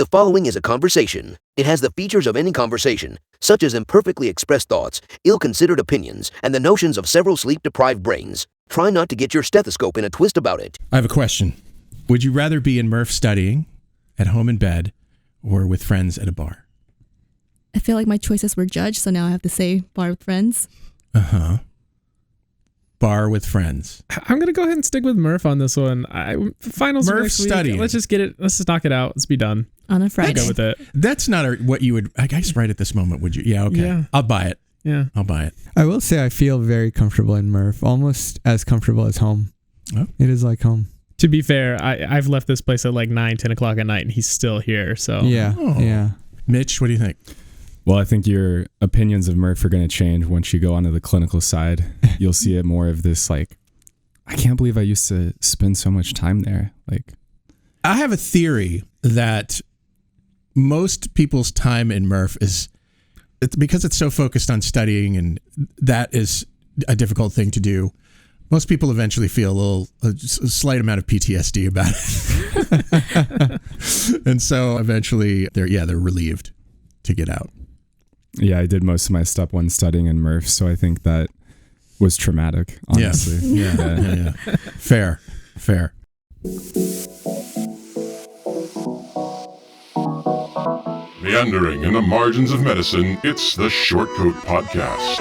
The following is a conversation. It has the features of any conversation, such as imperfectly expressed thoughts, ill-considered opinions, and the notions of several sleep-deprived brains. Try not to get your stethoscope in a twist about it. I have a question. Would you rather be in Murph studying, at home in bed, or with friends at a bar? I feel like my choices were judged, so now I have to say bar with friends. Uh-huh. Bar with friends. I'm going to go ahead and stick with Murph on this one. Finals Murph next week. studying. Let's just get it. Let's just knock it out. Let's be done. On a Friday. Go with it. That's not what you would, I guess right at this moment, would you? Yeah, okay. Yeah. I'll buy it. Yeah. I'll buy it. I will say I feel very comfortable in Murph, almost as comfortable as home. Oh. It is like home. To be fair, I've left this place at like 9, 10 o'clock at night, and he's still here. So Yeah, yeah. Mitch, what do you think? Well, I think your opinions of Murph are going to change once you go onto the clinical side. You'll see it more of this, like, I can't believe I used to spend so much time there. Like, I have a theory that most people's time in Murph it's because it's so focused on studying, and that is a difficult thing to do. Most people eventually feel a slight amount of PTSD about it. And so eventually they're relieved to get out. yeah, I did most of my step one studying in Murph, so I think that was traumatic, honestly. Yeah. Fair. Meandering in the margins of medicine, it's the Shortcoat Podcast.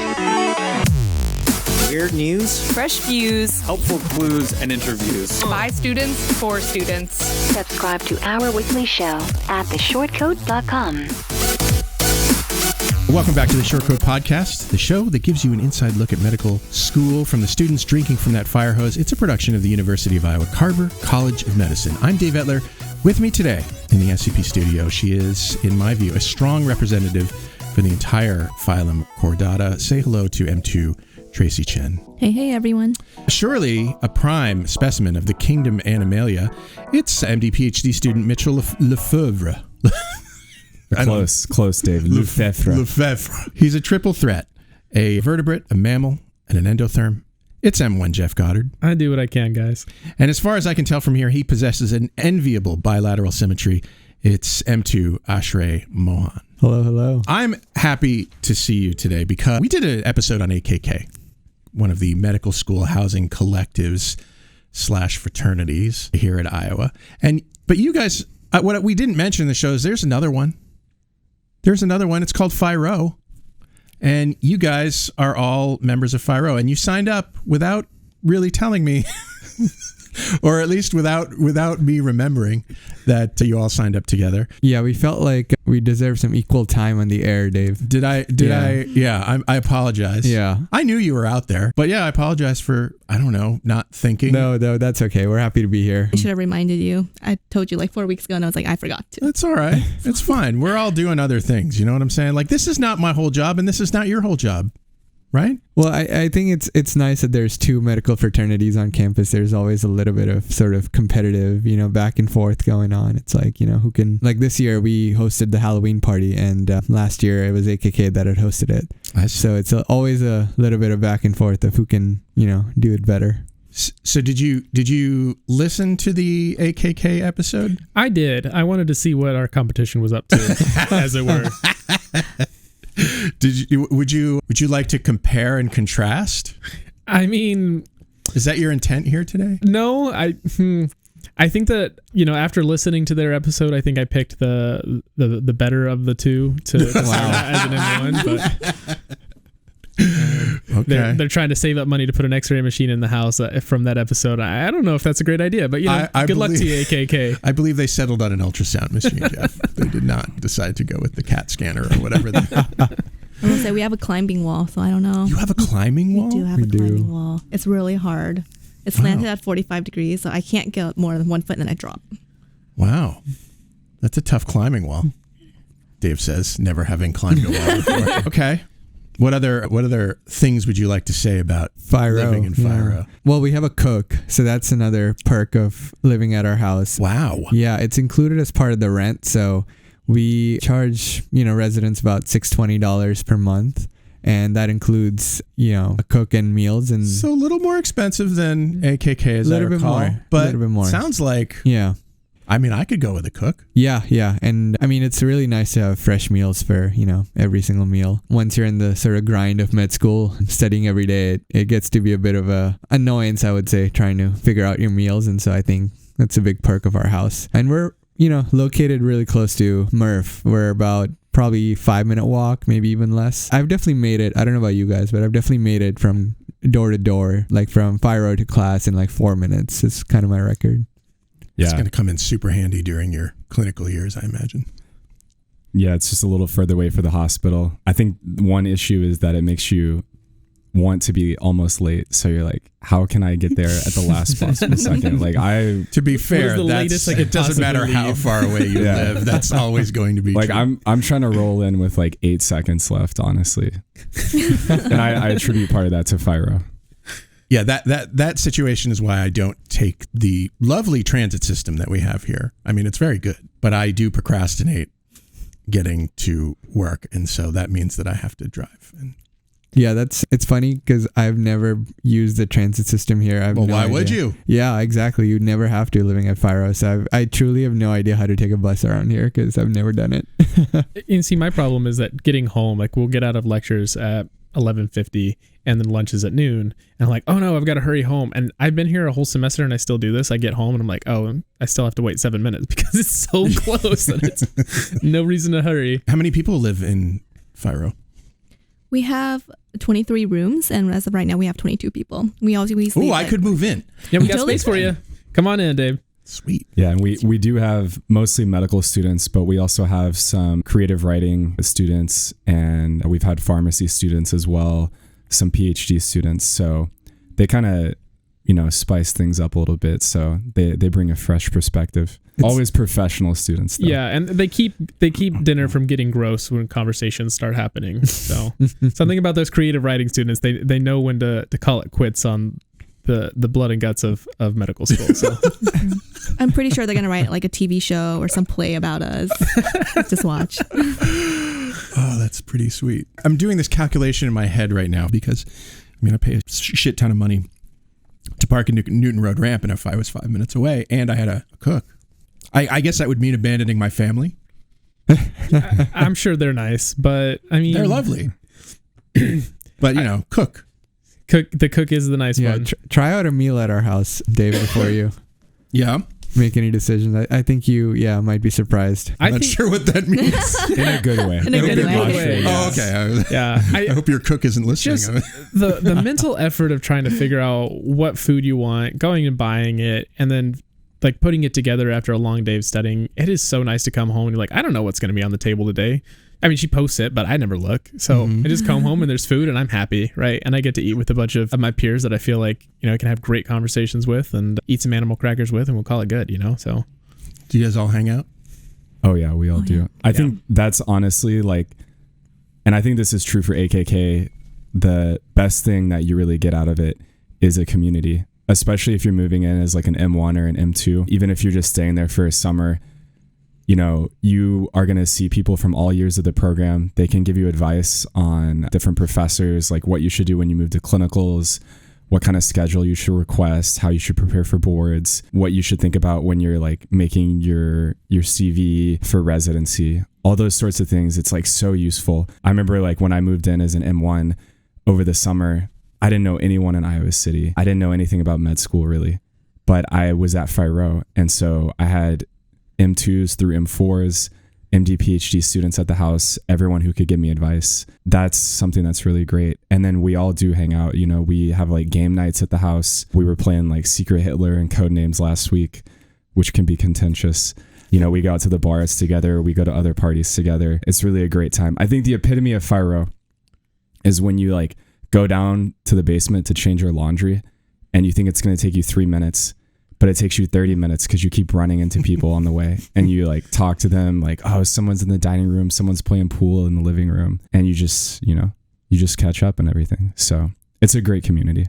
Weird news, fresh views, helpful clues, and interviews. by students, for students. Subscribe to our weekly show at theshortcoat.com. Welcome back to the Shortcoat Podcast, the show that gives you an inside look at medical school from the students drinking from that fire hose. It's a production of the University of Iowa Carver College of Medicine. I'm Dave Etler. With me today in the SCP studio, she is, in my view, a strong representative for the entire phylum Chordata. Say hello to M2 Tracy Chen. Hey, everyone. Surely a prime specimen of the kingdom Animalia, it's MD PhD student Mitchell Lefebvre. Close, Dave. Lefebvre. He's a triple threat, a vertebrate, a mammal, and an endotherm. It's M1 Jeff Goddard. I do what I can, guys. And as far as I can tell from here, he possesses an enviable bilateral symmetry. It's M2 Ashray Mohan. Hello. I'm happy to see you today because we did an episode on AKK, one of the medical school housing collectives / fraternities here at Iowa. But you guys, what we didn't mention in the show is there's another one. It's called Phi Rho. And you guys are all members of Phi Rho. And you signed up without really telling me, or at least without me remembering that you all signed up together. Yeah, we felt like we deserve some equal time on the air, Dave. Did I? Yeah, I apologize. Yeah. I knew you were out there. But yeah, I apologize for, I don't know, not thinking. No, that's okay. We're happy to be here. I should have reminded you. I told you like 4 weeks ago, and I was like, I forgot to. That's all right. It's fine. We're all doing other things. You know what I'm saying? Like, this is not my whole job, and this is not your whole job. Right? Well, I think it's nice that there's two medical fraternities on campus. There's always a little bit of sort of competitive, back and forth going on. It's like, who can, like this year we hosted the Halloween party, and last year it was AKK that had hosted it. So it's always a little bit of back and forth of who can, do it better. So did you listen to the AKK episode? I did. I wanted to see what our competition was up to, as it were. Would you like to compare and contrast? I mean, is that your intent here today? No, I think that after listening to their episode, I think I picked the better of the two to start as an M1. But okay, they're trying to save up money to put an X-ray machine in the house from that episode. I don't know if that's a great idea, but good luck to you, AKK. I believe they settled on an ultrasound machine, Jeff. They did not decide to go with the CAT scanner or whatever. I will say we have a climbing wall, so I don't know. You have a climbing wall? We do have a climbing wall. It's really hard. It's slanted at 45 degrees, so I can't get up more than 1 foot and then I drop. Wow. That's a tough climbing wall. Dave says, never having climbed a wall before. Okay. What other things would you like to say about living in Phi Rho? Well, we have a cook, so that's another perk of living at our house. Wow. Yeah, it's included as part of the rent, so we charge, residents about $620 per month, and that includes, a cook and meals. And so a little more expensive than AKK, as I recall. A little bit more. Sounds like... Yeah. I mean, I could go with a cook. Yeah. And I mean, it's really nice to have fresh meals for, every single meal. Once you're in the sort of grind of med school, studying every day, it gets to be a bit of a annoyance, I would say, trying to figure out your meals. And so I think that's a big perk of our house. And we're, located really close to Murph. We're about probably 5-minute walk, maybe even less. I've definitely made it. I don't know about you guys, but I've definitely made it from door to door, like from Phi Rho to class in like 4 minutes. It's kind of my record. Yeah. It's going to come in super handy during your clinical years, I imagine. Yeah, it's just a little further away for the hospital. I think one issue is that it makes you want to be almost late. So you're like, how can I get there at the last possible second? To be fair, it doesn't matter how far away you live. That's always going to be true. I'm trying to roll in with like 8 seconds left, honestly. And I attribute part of that to Phi Rho. Yeah, that situation is why I don't take the lovely transit system that we have here. I mean, it's very good, but I do procrastinate getting to work, and so that means that I have to drive. Yeah, it's funny because I've never used the transit system here. Why would you? Yeah, exactly. You'd never have to living at Phi Rho. So I truly have no idea how to take a bus around here because I've never done it. And see, my problem is that getting home, like we'll get out of lectures at 11:50 and then lunch is at noon. And I'm like, oh no, I've got to hurry home. And I've been here a whole semester and I still do this. I get home and I'm like, oh, I still have to wait 7 minutes because it's so close that it's no reason to hurry. How many people live in Phi Rho? We have 23 rooms, and as of right now, we have 22 people. We always I could move in. Yeah, we got space for you. Come on in, Dave. Sweet. Yeah, and we do have mostly medical students, but we also have some creative writing students, and we've had pharmacy students as well, some PhD students. So they kind of, spice things up a little bit. So they bring a fresh perspective. Always professional students, though. Yeah, and they keep dinner from getting gross when conversations start happening. So something about those creative writing students, they know when to call it quits on the blood and guts of medical school. So I'm pretty sure they're gonna write like a TV show or some play about us. Just watch. Oh, that's pretty sweet. I'm doing this calculation in my head right now because I'm gonna pay a shit ton of money to park in Newton Road ramp, and if I was 5 minutes away and I had a cook, I guess that would mean abandoning my family. I'm sure they're nice, but I mean, they're lovely. But cook. The cook is the nice one. Try out a meal at our house, Dave, before you make any decisions. I think you might be surprised. I'm not sure what that means. In a good way. In a good way. Oh, okay. Yeah. I hope your cook isn't listening. Just the mental effort of trying to figure out what food you want, going and buying it, and then like putting it together after a long day of studying. It is so nice to come home and you're like, I don't know what's going to be on the table today. I mean, she posts it, but I never look. So I just come home and there's food and I'm happy, right? And I get to eat with a bunch of my peers that I feel like, I can have great conversations with and eat some animal crackers with, and we'll call it good, so. Do you guys all hang out? Oh yeah, we all do. Yeah. I think that's honestly and I think this is true for AKK, the best thing that you really get out of it is a community, especially if you're moving in as like an M1 or an M2, even if you're just staying there for a summer. You are going to see people from all years of the program. They can give you advice on different professors, like what you should do when you move to clinicals, what kind of schedule you should request, how you should prepare for boards, what you should think about when you're like making your CV for residency, all those sorts of things. It's like so useful. I remember like when I moved in as an M1 over the summer, I didn't know anyone in Iowa City. I didn't know anything about med school really, but I was at Phi Rho. And so I had M2s through M4s, MD PhD students at the house, everyone who could give me advice. That's something that's really great. And then we all do hang out. We have like game nights at the house. We were playing like Secret Hitler and Codenames last week, which can be contentious. We go out to the bars together. We go to other parties together. It's really a great time. I think the epitome of Phi Rho is when you like go down to the basement to change your laundry and you think it's going to take you 3 minutes, but it takes you 30 minutes because you keep running into people on the way and you like talk to them like, oh, someone's in the dining room, someone's playing pool in the living room, and you just catch up and everything. So it's a great community.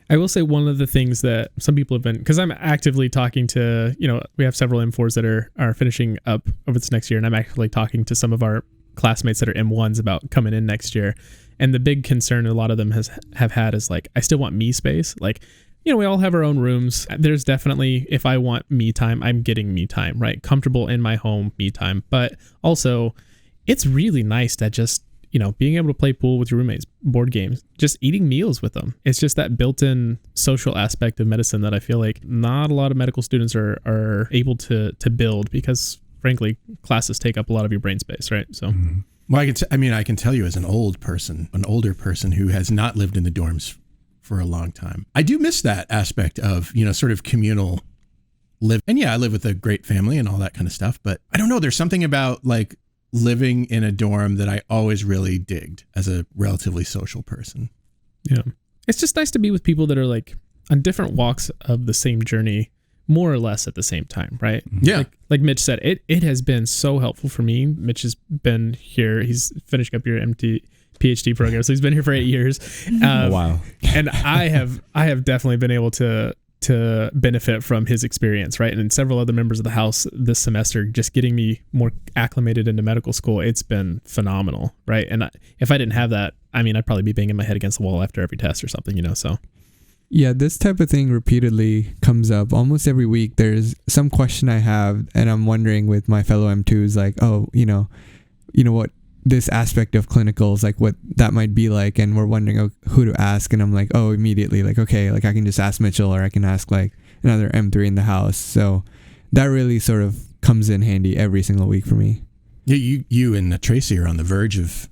I will say one of the things that some people have been, because I'm actively talking to, we have several M4s that are finishing up over this next year, and I'm actually talking to some of our classmates that are M1s about coming in next year. And the big concern a lot of them have had is like, I still want me space. Like, we all have our own rooms. There's definitely, if I want me time, I'm getting me time, right? Comfortable in my home, me time. But also, it's really nice that just, being able to play pool with your roommates, board games, just eating meals with them. It's just that built-in social aspect of medicine that I feel like not a lot of medical students are able to build because, frankly, classes take up a lot of your brain space, right? So, well, I can tell you as an older person who has not lived in the dorms for a long time, I do miss that aspect of, sort of communal live. And yeah, I live with a great family and all that kind of stuff, but I don't know. There's something about like living in a dorm that I always really digged as a relatively social person. Yeah. It's just nice to be with people that are like on different walks of the same journey, more or less at the same time, right? Yeah. Like Mitch said, it has been so helpful for me. Mitch has been here. He's finishing up your PhD program, so he's been here for 8 years. Wow. And I have definitely been able to benefit from his experience, right? And several other members of the house this semester, just getting me more acclimated into medical school. It's been phenomenal, right? And if I didn't have that, I'd probably be banging my head against the wall after every test or something, so. Yeah, this type of thing repeatedly comes up almost every week. There's some question I have, and I'm wondering with my fellow M2s, like, oh, what this aspect of clinicals, like what that might be like, and we're wondering who to ask, and I'm like, oh, immediately, like, okay, like I can just ask Mitchell, or I can ask like another M3 in the house. So that really sort of comes in handy every single week for me. Yeah, you and Tracy are on the verge of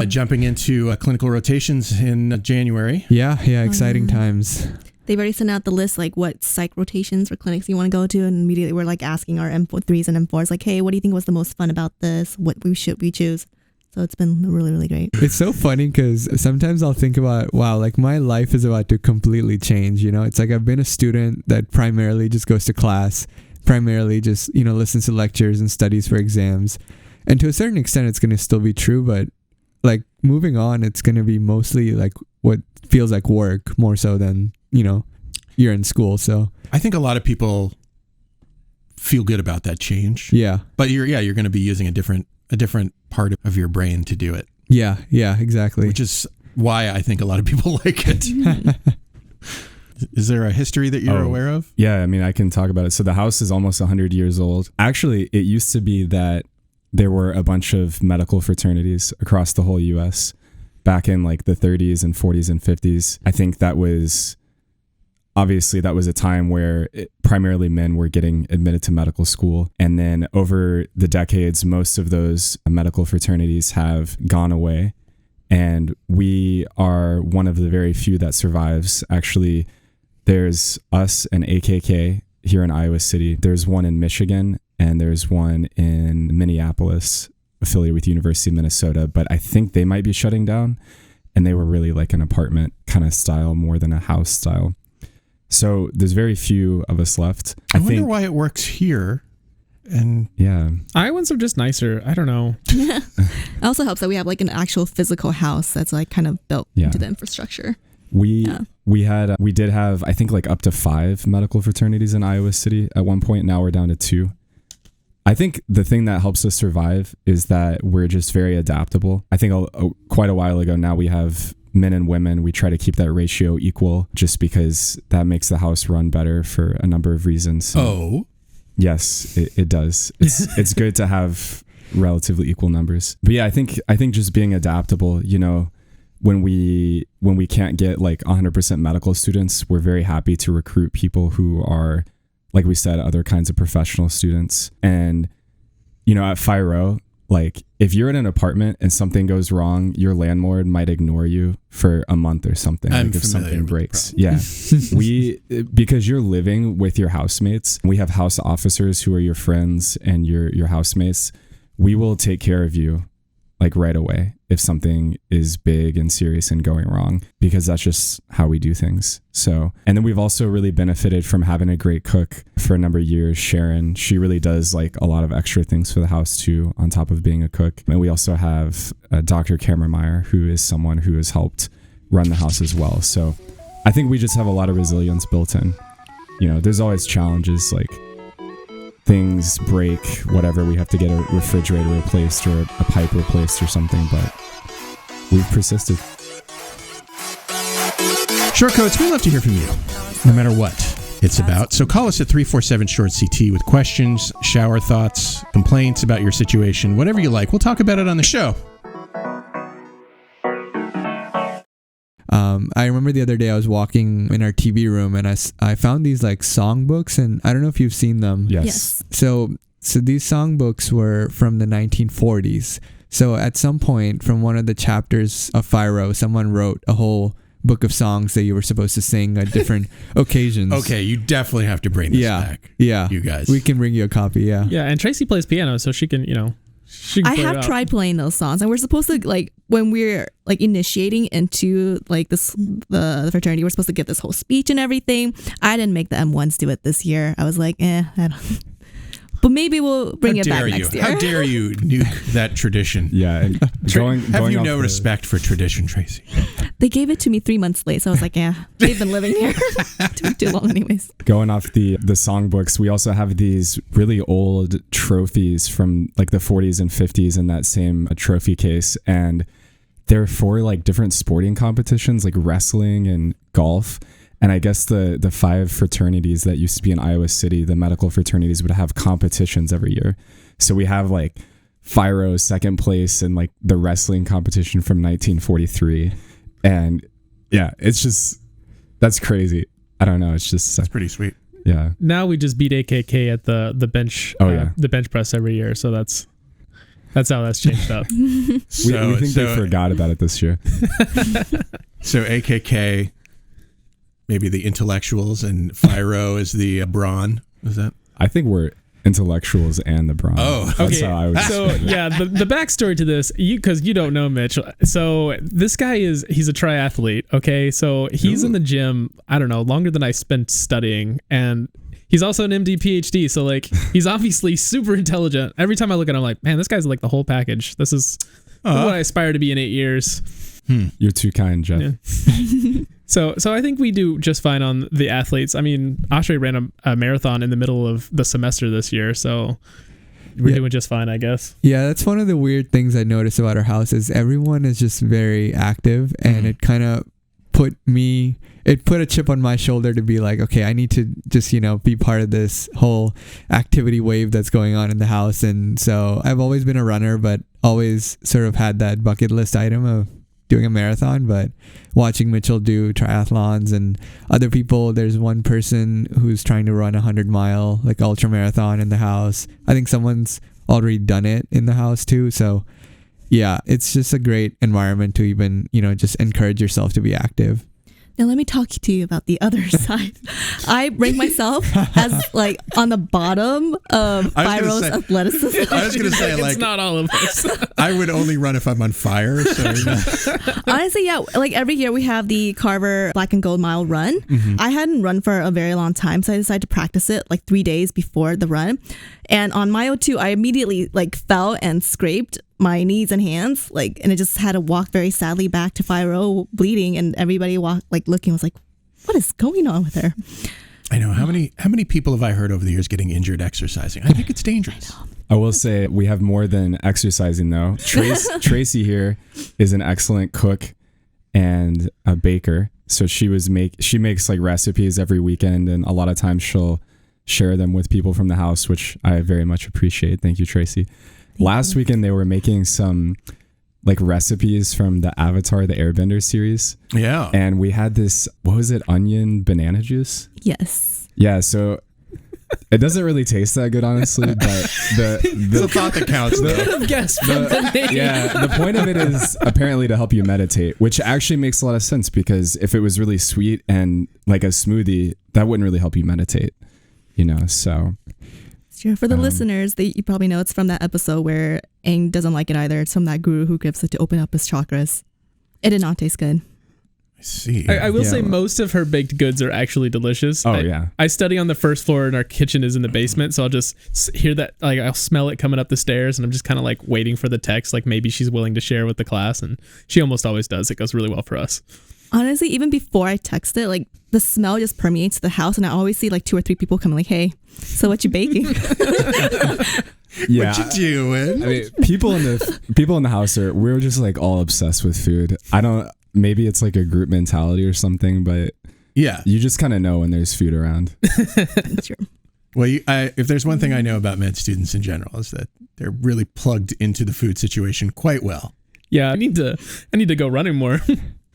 jumping into clinical rotations in January. Yeah, exciting times. They've already sent out the list, like what psych rotations or clinics you want to go to, and immediately we're like asking our M3s and M4s, like, hey, what do you think was the most fun about this? What should we choose? So it's been really, really great. It's so funny because sometimes I'll think about, wow, like my life is about to completely change. It's like I've been a student that primarily just goes to class, primarily just, listens to lectures and studies for exams. And to a certain extent, it's going to still be true. But like moving on, it's going to be mostly like what feels like work more so than, you're in school. So I think a lot of people feel good about that change. Yeah. But you're going to be using a different part of your brain to do it. Yeah, exactly. Which is why I think a lot of people like it. Is there a history that you're aware of? Yeah, I can talk about it. So the house is almost 100 years old. Actually, it used to be that there were a bunch of medical fraternities across the whole U.S. back in like the 30s and 40s and 50s. I think that was a time where primarily men were getting admitted to medical school. And then over the decades, most of those medical fraternities have gone away. And we are one of the very few that survives. Actually, there's us and AKK here in Iowa City. There's one in Michigan, and there's one in Minneapolis, affiliated with University of Minnesota. But I think they might be shutting down. And they were really like an apartment kind of style more than a house style. So there's very few of us left. I wonder why it works here. And yeah, Iowans are just nicer. I don't know. It also helps that we have like an actual physical house that's like kind of built into the infrastructure. We did have, I think, like up to 5 medical fraternities in Iowa City at one point. Now we're down to 2. I think the thing that helps us survive is that we're just very adaptable. I think quite a while ago now we have men and women. We try to keep that ratio equal just because that makes the house run better for a number of reasons. Oh, yes, it does. It's good to have relatively equal numbers. But yeah, I think just being adaptable, when we can't get like 100% medical students, we're very happy to recruit people who are, like we said, other kinds of professional students. And, at Phi Rho, like if you're in an apartment and something goes wrong, your landlord might ignore you for a month or something. If something breaks. Yeah. Because you're living with your housemates, we have house officers who are your friends and your housemates. We will take care of you like right away if something is big and serious and going wrong, because that's just how we do things. So, and then we've also really benefited from having a great cook for a number of years, Sharon. She really does like a lot of extra things for the house too, on top of being a cook. And we also have Dr. Kammermeyer, who is someone who has helped run the house as well. So I think we just have a lot of resilience built in. There's always challenges, like things break, whatever, we have to get a refrigerator replaced or a pipe replaced or something, but we've persisted. Short Coats, we'd love to hear from you. no matter what it's about. So call us at 347-SHORT-CT with questions, shower thoughts, complaints about your situation, whatever you like. We'll talk about it on the show. I remember the other day I was walking in our TV room and I found these like songbooks, and I don't know if you've seen them. Yes. So these songbooks were from the 1940s. So at some point from one of the chapters of Phi Rho, someone wrote a whole book of songs that you were supposed to sing at different occasions. Okay, you definitely have to bring this back. Yeah. You guys. We can bring you a copy, yeah. Yeah, and Tracy plays piano, so she can, she can I play it have out. tried playing those songs, and we're supposed to, like, when we're like initiating into like this the fraternity, we're supposed to give this whole speech and everything. I didn't make the M1s do it this year. I was like, I don't. But maybe we'll bring it back next year. How dare you nuke that tradition? Yeah. And have you no respect for tradition, Tracy? They gave it to me 3 months late, so I was like, they've been living here too long anyways. Going off the songbooks, we also have these really old trophies from like the 40s and 50s in that same trophy case. And they're for like different sporting competitions like wrestling and golf. And I guess the 5 fraternities that used to be in Iowa City, the medical fraternities, would have competitions every year. So we have like Phi Rho second place in like the wrestling competition from 1943. And yeah, it's just, that's crazy. I don't know. It's just, that's pretty sweet. Yeah. Now we just beat AKK at the bench. The bench press every year. So that's how that's changed up. we think they forgot about it this year. So AKK, maybe the intellectuals, and Phi Rho is the brawn. Is that? I think we're intellectuals and the brawn. Oh, that's how I would so say. yeah, the backstory to this, because you don't know Mitch. So this guy he's a triathlete. Okay, so he's in the gym, I don't know, longer than I spent studying, and he's also an MD PhD. So like, he's obviously super intelligent. Every time I look at him, I'm like, man, this guy's like the whole package. This is what I aspire to be in 8 years. You're too kind, Jeff. Yeah. So I think we do just fine on the athletes. I mean, Ashray ran a marathon in the middle of the semester this year, so we're doing just fine, I guess. Yeah, that's one of the weird things I noticed about our house is everyone is just very active, and it kind of put a chip on my shoulder to be like, okay, I need to just, be part of this whole activity wave that's going on in the house. And so I've always been a runner, but always sort of had that bucket list item of doing a marathon. But watching Mitchell do triathlons and other people, there's one person who's trying to run 100-mile like ultra marathon in the house. I think someone's already done it in the house too. So yeah, it's just a great environment to even, just encourage yourself to be active. Now let me talk to you about the other side. I rank myself as like on the bottom of Phi Rho's athleticism. I was going to say, like, it's not all of us. I would only run if I'm on fire. So Honestly, yeah. Like every year we have the Carver Black and Gold Mile run. I hadn't run for a very long time, so I decided to practice it like 3 days before the run. And on mile 2, I immediately like fell and scraped my knees and hands, like, and I just had to walk very sadly back to Phi Rho bleeding, and everybody looking was like, what is going on with her? I know. How many people have I heard over the years getting injured exercising? I think it's dangerous. I will say we have more than exercising though. Tracy here is an excellent cook and a baker. So she makes like recipes every weekend, and a lot of times she'll share them with people from the house, which I very much appreciate. Thank you, Tracy. Last weekend they were making some like recipes from the Avatar, the Airbender series. Yeah. And we had this, what was it? Onion banana juice? Yes. Yeah. So it doesn't really taste that good, honestly, but the thought that counts. Who could have guessed from the name? Yeah. The point of it is apparently to help you meditate, which actually makes a lot of sense, because if it was really sweet and like a smoothie, that wouldn't really help you meditate, so. Sure. For the listeners, you probably know it's from that episode where Aang doesn't like it either. It's from that guru who gives it to open up his chakras. It did not taste good. I see. I will say most of her baked goods are actually delicious. Yeah. I study on the first floor, and our kitchen is in the basement, so I'll just hear that, like I'll smell it coming up the stairs, and I'm just kind of like waiting for the text, like maybe she's willing to share with the class, and she almost always does. It goes really well for us. Honestly, even before I text it, like the smell just permeates the house, and I always see like 2 or 3 people coming like, hey, so what you baking? Yeah. What you doing? I mean, people in the house we're just like all obsessed with food. Maybe it's like a group mentality or something, but Yeah. You just kind of know when there's food around. That's true. Well, if there's one thing I know about med students in general is that they're really plugged into the food situation quite well. Yeah, I need to go running more.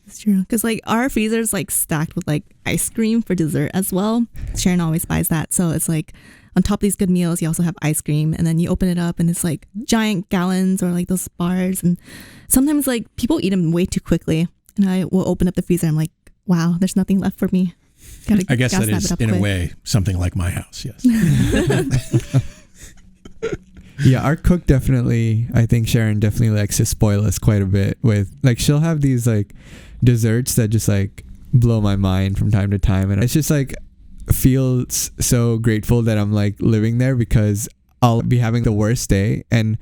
It's true. Because like our freezer's like stacked with like ice cream for dessert as well. Sharon always buys that. So it's like on top of these good meals, you also have ice cream, and then you open it up and it's like giant gallons or like those bars. And sometimes like people eat them way too quickly. And I will open up the freezer. I'm like, wow, there's nothing left for me. I guess that is, in a way, something like my house, yes. Yeah, our cook definitely, I think Sharon definitely likes to spoil us quite a bit with, like, she'll have these, like, desserts that just, like, blow my mind from time to time. And it's just, like, feels so grateful that I'm, like, living there because I'll be having the worst day. And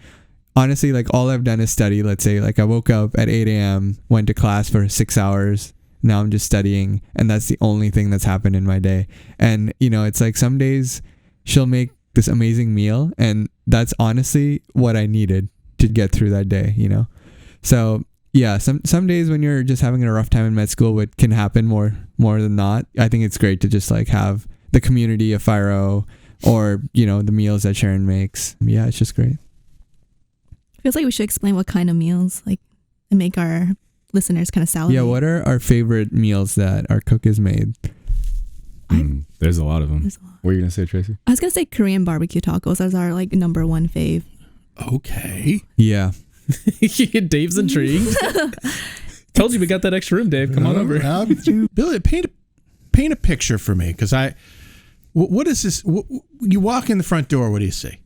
honestly, like, all I've done is study. Let's say, like, I woke up at 8 a.m., went to class for 6 hours. Now I'm just studying, and that's the only thing that's happened in my day. And, you know, it's like some days she'll make this amazing meal, and that's honestly what I needed to get through that day, you know? So, yeah, some days when you're just having a rough time in med school, what can happen more than not, I think it's great to just, like, have the community of Phi Rho or, you know, the meals that Sharon makes. Yeah, it's just great. Feels like we should explain what kind of meals, like, and make our listeners kind of salivate. Yeah, what are our favorite meals that our cook has made? There's a lot of them. What are you going to say, Tracy? I was going to say Korean barbecue tacos as our like number one fave. Okay. Yeah. Dave's intrigued. Told you we got that extra room, Dave. Come on over. Billy, paint a picture for me, because what is this? You walk in the front door, what do you see?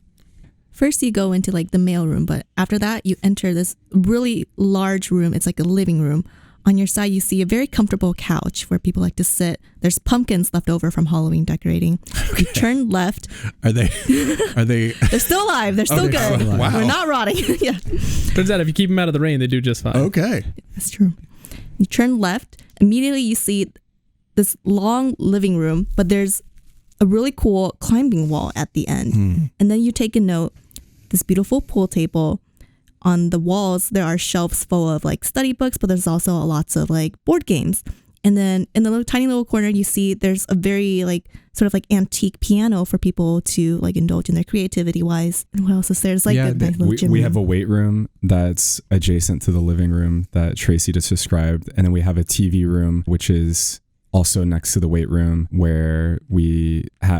First, you go into like the mail room, but after that, you enter this really large room. It's like a living room. On your side, you see a very comfortable couch where people like to sit. There's pumpkins left over from Halloween decorating. Okay. You turn left. Are they? They're still alive. They're still good. Alive. Wow. We're not rotting. Yeah. Turns out if you keep them out of the rain, they do just fine. Okay. That's true. You turn left. Immediately, you see this long living room, but there's a really cool climbing wall at the end. And then you take a note. This beautiful pool table. On the walls, there are shelves full of like study books, but there's also lots of like board games. And then in the tiny little corner, you see there's a very like sort of like antique piano for people to like indulge in their creativity wise. And what else is there? There's like a nice little gym we room. have a weight room that's adjacent to the living room that Tracy just described. And then we have a TV room, which is also next to the weight room where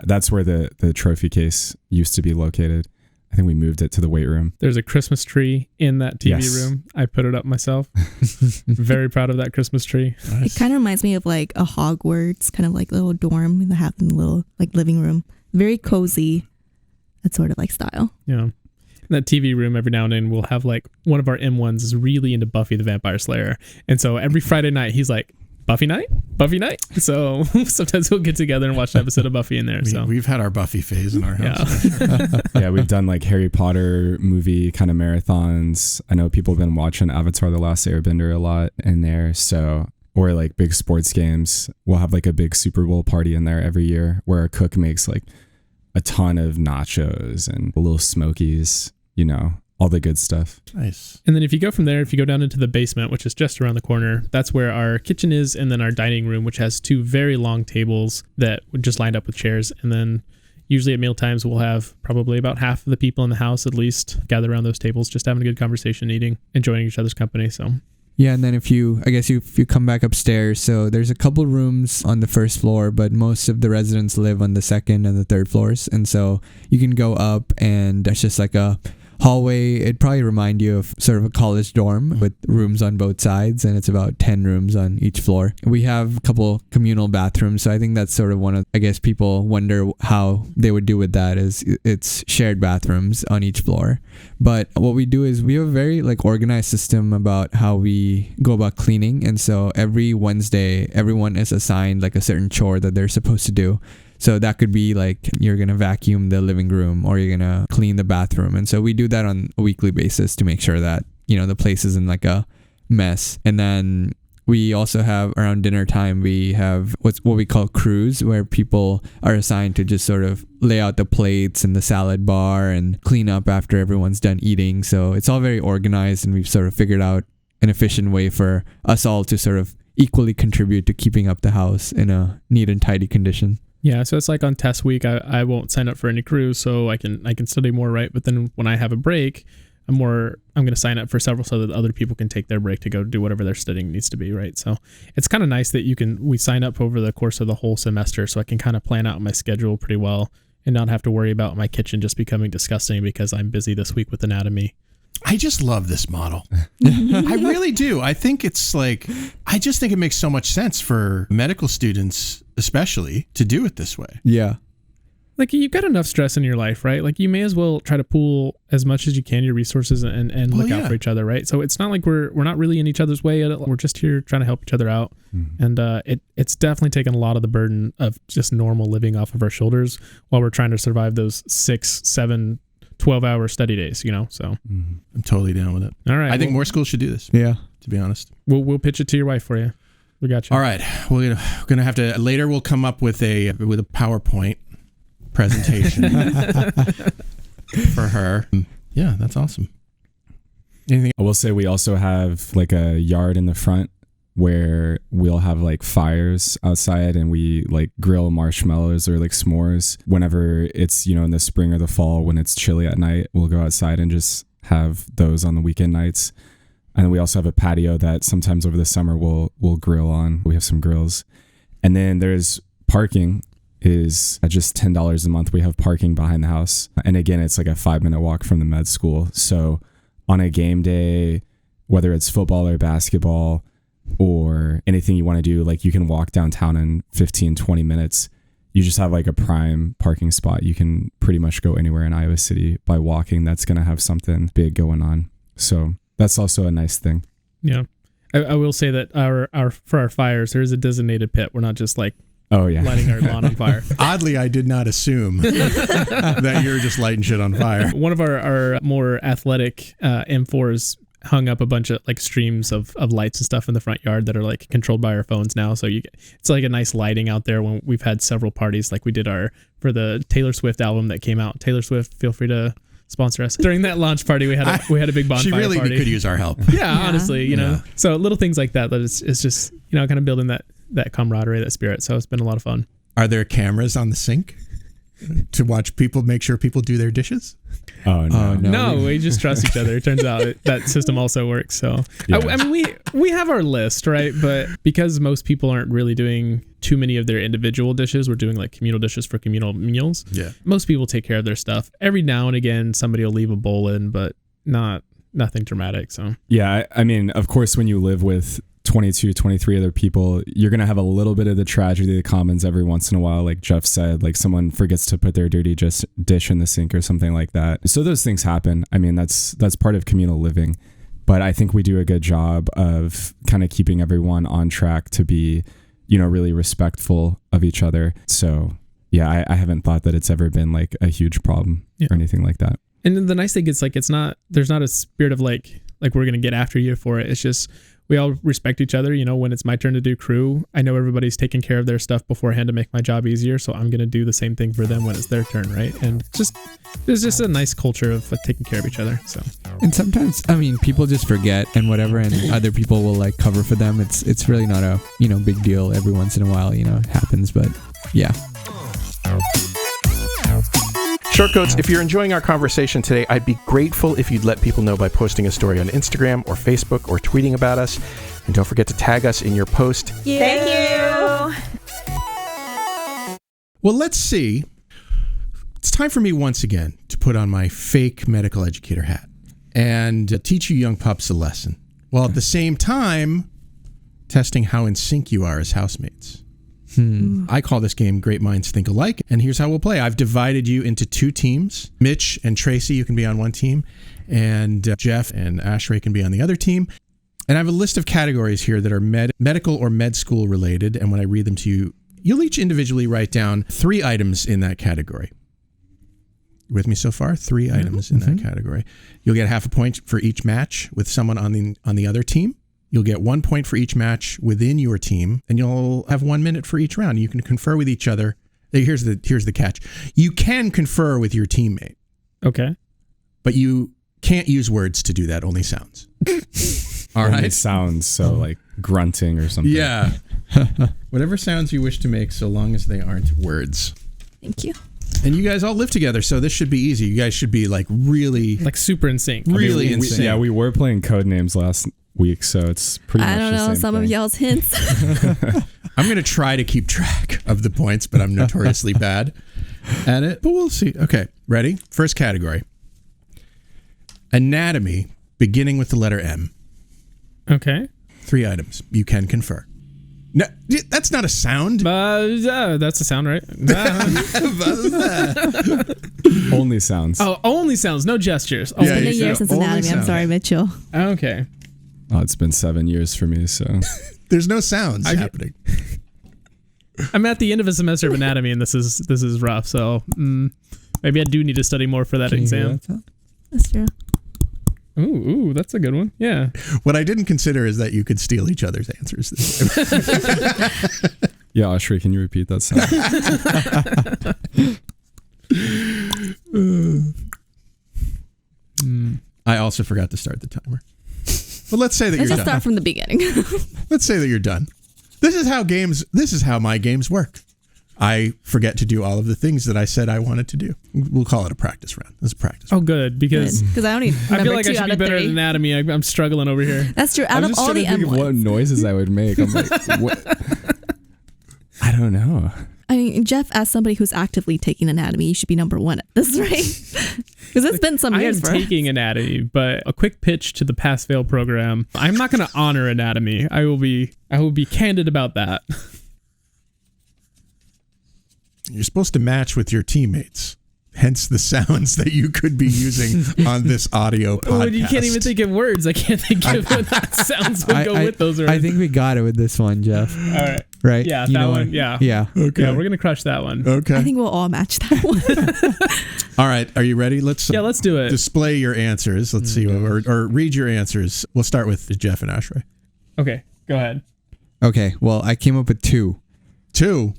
that's where the trophy case used to be located. I think we moved it to the weight room. There's a Christmas tree in that TV room. I put it up myself. Very proud of that Christmas tree. Nice. It kind of reminds me of like a Hogwarts, kind of like little dorm that have in the little like living room. Very cozy, that sort of like style. Yeah. In that TV room, every now and then we'll have like one of our M1s is really into Buffy the Vampire Slayer. And so every Friday night he's like, Buffy night? So sometimes we'll get together and watch an episode of Buffy in there. We've had our Buffy phase in our house. Yeah. Yeah, we've done like Harry Potter movie kind of marathons. I know people have been watching Avatar: The Last Airbender a lot in there. So, or like big sports games. We'll have like a big Super Bowl party in there every year where a cook makes like a ton of nachos and little smokies, you know. All the good stuff. Nice. And then if you go from there, if you go down into the basement, which is just around the corner, that's where our kitchen is, and then our dining room, which has two very long tables that would just lined up with chairs. And then usually at meal times, we'll have probably about half of the people in the house at least gather around those tables, just having a good conversation, eating, enjoying each other's company. So yeah, and then if you come back upstairs, so there's a couple rooms on the first floor, but most of the residents live on the second and the third floors. And so you can go up and there's just like a hallway. It'd probably remind you of sort of a college dorm with rooms on both sides, and it's about 10 rooms on each floor. We have a couple communal bathrooms, so I think that's sort of one of, I guess people wonder how they would do with that, is it's shared bathrooms on each floor. But what we do is we have a very like organized system about how we go about cleaning, and so every Wednesday everyone is assigned like a certain chore that they're supposed to do. So that could be like you're going to vacuum the living room or you're going to clean the bathroom. And so we do that on a weekly basis to make sure that, you know, the place isn't like a mess. And then we also have around dinner time, we have what we call crews, where people are assigned to just sort of lay out the plates and the salad bar and clean up after everyone's done eating. So it's all very organized, and we've sort of figured out an efficient way for us all to sort of equally contribute to keeping up the house in a neat and tidy condition. Yeah, so it's like on test week, I won't sign up for any crews, so I can study more, right? But then when I have a break, I'm going to sign up for several so that other people can take their break to go do whatever their studying needs to be, right? So it's kind of nice that we sign up over the course of the whole semester, so I can kind of plan out my schedule pretty well and not have to worry about my kitchen just becoming disgusting because I'm busy this week with anatomy. I just love this model. I really do. I think I just think it makes so much sense for medical students, especially, to do it this way. Yeah. Like, you've got enough stress in your life, right? Like, you may as well try to pool as much as you can your resources and look out for each other, right? So it's not like we're not really in each other's way. We're just here trying to help each other out. And it's definitely taken a lot of the burden of just normal living off of our shoulders while we're trying to survive those 6, 7, 12-hour study days, so I'm totally down with it. All right, I think more schools should do this. Yeah, to be honest. We'll pitch it to your wife for you. We got you. All right, we're gonna have to later. We'll come up with a PowerPoint presentation for her. Yeah, that's awesome. Anything? I will say we also have like a yard in the front where we'll have like fires outside and we like grill marshmallows or like s'mores whenever it's, in the spring or the fall when it's chilly at night. We'll go outside and just have those on the weekend nights. And then we also have a patio that sometimes over the summer we'll grill on. We have some grills. And then there's parking is at just $10 a month. We have parking behind the house. And again, it's like a 5-minute walk from the med school. So on a game day, whether it's football or basketball, or anything you want to do, like you can walk downtown in 15-20 minutes. You just have like a prime parking spot. You can pretty much go anywhere in Iowa City by walking that's going to have something big going on. So that's also a nice thing. Yeah. I will say that for our fires, there is a designated pit. We're not just like lighting our lawn on fire. Oddly, I did not assume that you're just lighting shit on fire. One of our more athletic M4s hung up a bunch of like streams of lights and stuff in the front yard that are like controlled by our phones now. So it's like a nice lighting out there when we've had several parties. Like we did for the Taylor Swift album that came out. Taylor Swift, feel free to sponsor us. During that launch party, we had a big bonfire. She really party. could use our help. Yeah, honestly, know. So little things like that it's just kind of building that camaraderie, that spirit. So it's been a lot of fun. Are there cameras on the sink to watch people, make sure people do their dishes? Oh no! No, we just trust each other. It turns out that system also works. So yeah. I mean, we have our list, right? But because most people aren't really doing too many of their individual dishes, we're doing like communal dishes for communal meals. Yeah. Most people take care of their stuff. Every now and again, somebody will leave a bowl in, but nothing dramatic. So yeah, I mean, of course, when you live with 22, 23 other people, you're going to have a little bit of the tragedy that commons every once in a while. Like Jeff said, like someone forgets to put their dirty dish in the sink or something like that. So those things happen. I mean, that's part of communal living, but I think we do a good job of kind of keeping everyone on track to be, really respectful of each other. So yeah, I haven't thought that it's ever been like a huge problem or anything like that. And then the nice thing is like, there's not a spirit of like we're going to get after you for it. It's just, we all respect each other. When it's my turn to do crew, I know everybody's taking care of their stuff beforehand to make my job easier. So I'm going to do the same thing for them when it's their turn. Right. And there's just a nice culture of taking care of each other. So, and sometimes, I mean, people just forget and whatever, and other people will like cover for them. It's really not a, big deal. Every once in a while, it happens, but yeah. Shortcoats, if you're enjoying our conversation today, I'd be grateful if you'd let people know by posting a story on Instagram or Facebook or tweeting about us. And don't forget to tag us in your post. Yeah. Thank you. Well, let's see. It's time for me once again to put on my fake medical educator hat and teach you young pups a lesson, while at the same time testing how in sync you are as housemates. I call this game Great Minds Think Alike, and here's how we'll play. I've divided you into 2 teams. Mitch and Tracy, you can be on one team, and Jeff and Ashray can be on the other team. And I have a list of categories here that are medical or med school related, and when I read them to you, you'll each individually write down 3 items in that category. You with me so far? 3 items in that category. You'll get half a point for each match with someone on the other team. You'll get 1 point for each match within your team, and you'll have 1 minute for each round. You can confer with each other. Here's the catch. You can confer with your teammate. Okay. But you can't use words to do that, only sounds. All only right. sounds, so like grunting or something. Yeah. Whatever sounds you wish to make, so long as they aren't words. Thank you. And you guys all live together, so this should be easy. You guys should be like really, Like super in sync. really in sync. Yeah, we were playing code names last week, so it's pretty much I don't the know same some thing. of y'all's hints. I'm going to try to keep track of the points, but I'm notoriously bad at it. But we'll see. Okay, ready? First category. Anatomy, beginning with the letter M. Okay. 3 items. You can confer. No, that's not a sound. That's a sound, right? Only sounds. Oh, only sounds, no gestures. It's Yeah, been a you year said since only anatomy. I'm sound. sorry, Mitchell. Okay. Oh, it's been 7 years for me, so There's no sounds happening. I'm at the end of a semester of anatomy, and this is rough. So maybe I do need to study more for that Can you hear exam. that sound? That's true. Ooh, that's a good one. Yeah. What I didn't consider is that you could steal each other's answers. yeah, Ashray, can you repeat that sound? I also forgot to start the timer. But let's say that Let's you're just done. start from the beginning. Let's say that you're done. This is how my games work. I forget to do all of the things that I said I wanted to do. We'll call it a practice round. It's a practice round. Oh, good, because I only I feel like I should be better at anatomy. I'm struggling over here. That's true. Out I'm of just all trying the to think M of what ones. noises I would make. I'm like, what? I don't know. I mean, Jeff, as somebody who's actively taking anatomy, you should be number 1 at this, right? Because it's been some years I for am us. taking anatomy, but a quick pitch to the pass-fail program. I'm not going to honor anatomy. I will be candid about that. You're supposed to match with your teammates. Hence the sounds that you could be using on this audio podcast. Well, you can't even think of words. I can't think of what sounds would go with those words. I think we got it with this one, Jeff. All right. Right? Yeah, You that know one. what? Yeah. Yeah. Okay. Yeah, we're going to crush that one. Okay. I think we'll all match that one. All right. Are you ready? Let's Let's do it. display your answers. Let's see, or read your answers. We'll start with Jeff and Ashray. Okay, go ahead. Okay. Well, I came up with 2. 2.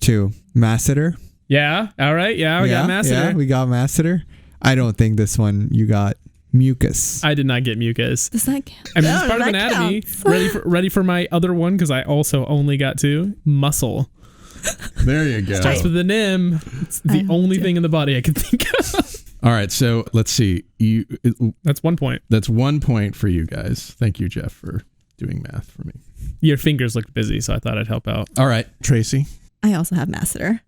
Masseter. Yeah. All right. Yeah, we got masseter. Yeah, we got masseter. I don't think this one you got mucus. I did not get mucus. Does that count? I mean, it's part of that anatomy. counts. Ready for my other one, because I also only got 2. Muscle. There you go. Starts with an M. It's the only thing in the body I can think of. All right. So let's see. That's 1 point. That's 1 point for you guys. Thank you, Jeff, for doing math for me. Your fingers looked busy, so I thought I'd help out. All right, Tracy. I also have masseter.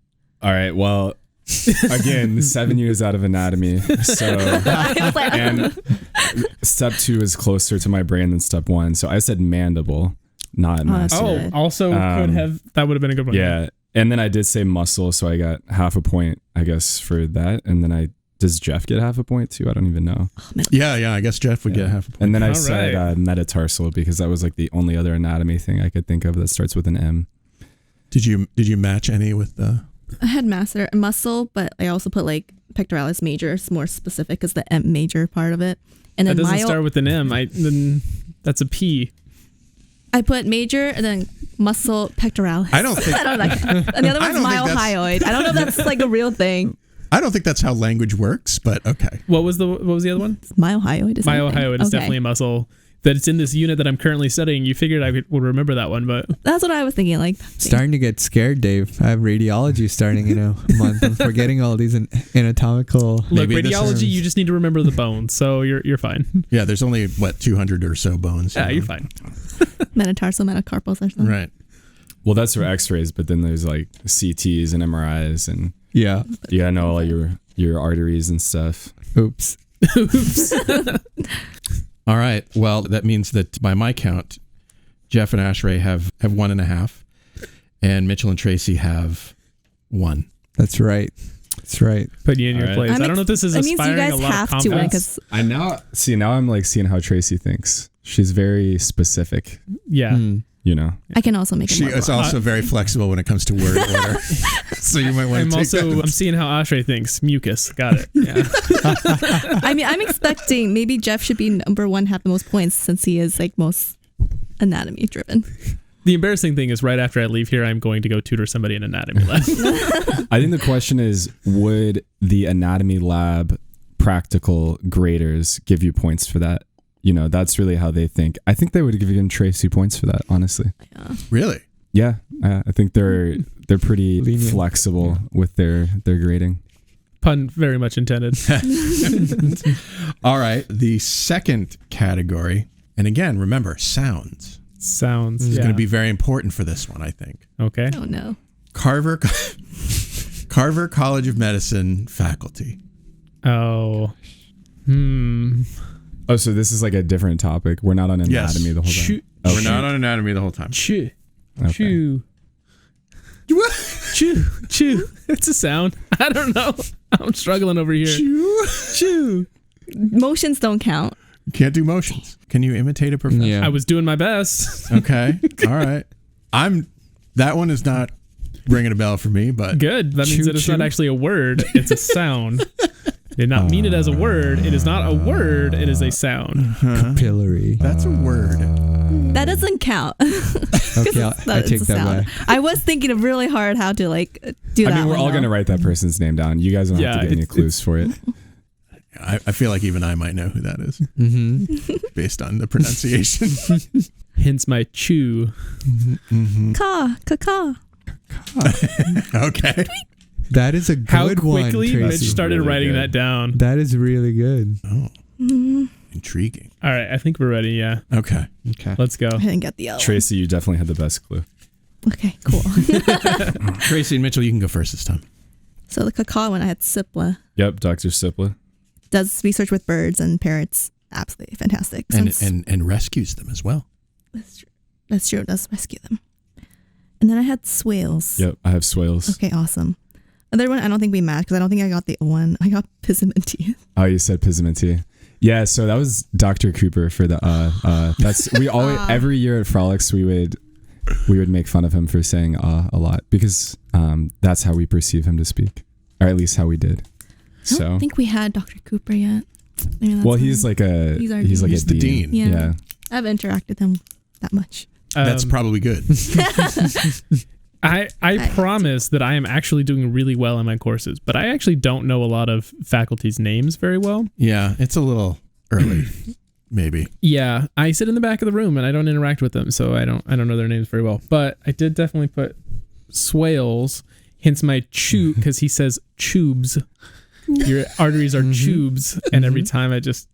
All right. Well, again, 7 years out of anatomy. So, and step 2 is closer to my brain than step 1. So I said mandible, not masseter. Oh, also could have. That would have been a good one. Yeah. And then I did say muscle, so I got half a point, I guess, for that. And then does Jeff get half a point too? I don't even know. Yeah. I guess Jeff would get half a point. And then I All said right. metatarsal, because that was like the only other anatomy thing I could think of that starts with an M. Did you match any with the? I had masseter and muscle, but I also put like pectoralis major. It's more specific as the M major part of it. And That then doesn't start with an M. Then that's a P. I put major and then muscle pectoralis. I don't think. I don't know. And the other I one's don't think that's- myohyoid. I don't know if that's like a real thing. I don't think that's how language works, but okay. What was the other one? Myohyoid is Myohyoid is definitely a muscle. That it's in this unit that I'm currently studying. You figured I would remember that one, but That's what I was thinking. Like Starting to get scared, Dave. I have radiology starting in a month. I'm forgetting all these anatomical. look, Maybe this radiology. is- You just need to remember the bones, so you're fine. Yeah, there's only 200 or so bones. Yeah, you're fine. metatarsal, metacarpals or something. Right. Well, that's for X-rays, but then there's like CTs and MRIs, and Yeah. you gotta know all your arteries and stuff. Oops. All right. Well, that means that by my count, Jeff and Ashray have 1.5, and Mitchell and Tracy have 1. That's right. That's right. Put you in All your right. place. I don't know if this is That means you inspiring guys a lot have of to win confidence. because Now I'm like seeing how Tracy thinks. She's very specific, Yeah. you know. I can also make it She more is wrong. also very flexible when it comes to word order. So you might want to take I'm seeing how Ashray thinks. Mucus. Got it. Yeah. I mean, I'm expecting maybe Jeff should be number 1, have the most points since he is like most anatomy driven. The embarrassing thing is right after I leave here, I'm going to go tutor somebody in anatomy lab. I think the question is, would the anatomy lab practical graders give you points for that? that's really how they think. I think they would have given Tracy points for that, honestly. Yeah. Really? Yeah, I think they're pretty Lenient. flexible with their grading. Pun very much intended. All right. The second category, and again, remember, sounds. Sounds. This is going to be very important for this one, I think. Okay. Oh no. Carver College of Medicine faculty. Oh. Oh, so this is like a different topic. We're not on anatomy the whole time. We're not on anatomy the whole time. Chew. Okay. Chew. Chew. Chew. It's a sound. I don't know. I'm struggling over here. Chew. Motions don't count. You can't do motions. Can you imitate a professor? Yeah. I was doing my best. Okay. All right. That one is not ringing a bell for me, but Good. That means that it's not actually a word. It's a sound. Did not mean it as a word. It is not a word. It is a sound. Capillary. that's a word. That doesn't count. Okay, I take that back. I was thinking of really hard how to do that. I mean, we're all going to write that person's name down. You guys don't have to get any clues for it. I feel like even I might know who that is based on the pronunciation. Hence my chew. Caw. Okay. That is a good How one, quickly Tracy. Mitch started Really writing good. that down. That is really good. Oh, intriguing. All right. I think we're ready. Yeah. Okay. Okay. Let's go. I didn't get the L. Tracy, you definitely had the best clue. Okay, cool. Tracy and Mitchell, you can go first this time. So the caw one, I had Sipla. Yep, Dr. Sipla. Does research with birds and parrots. Absolutely fantastic. And rescues them as well. That's true. It does rescue them. And then I had swales. Yep, I have swales. Okay, awesome. The third one, I don't think we matched because I don't think I got the O one. I got Pisimentia. Oh, you said Pisimentia. Yeah, so that was Dr. Cooper for the that's we always every year at Frolics we would make fun of him for saying a lot because that's how we perceive him to speak, or at least how we did. I don't think we had Dr. Cooper yet. Maybe that's he's like He's the dean. Yeah. I haven't interacted with him that much. That's probably good. I promise that I am actually doing really well in my courses, but I actually don't know a lot of faculty's names very well. Yeah, it's a little early, maybe. Yeah, I sit in the back of the room and I don't interact with them, so I don't know their names very well. But I did definitely put swales, hence my chew, because he says tubes. Your arteries are tubes, and every time I just.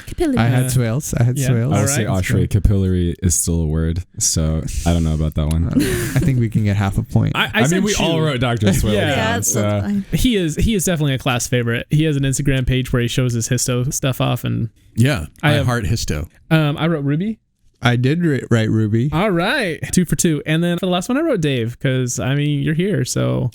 Capillary. I had swales. I'll All say right, Ashray. Capillary is still a word, so I don't know about that one. I think we can get half a point. I mean, we all wrote Dr. Swales. Yeah, down, that's so. fine. He is definitely a class favorite. He has an Instagram page where he shows his histo stuff off, and Yeah, I have- heart histo. I wrote Ruby. I did write Ruby. All right, 2 for 2, and then for the last one I wrote Dave because I mean you're here, so.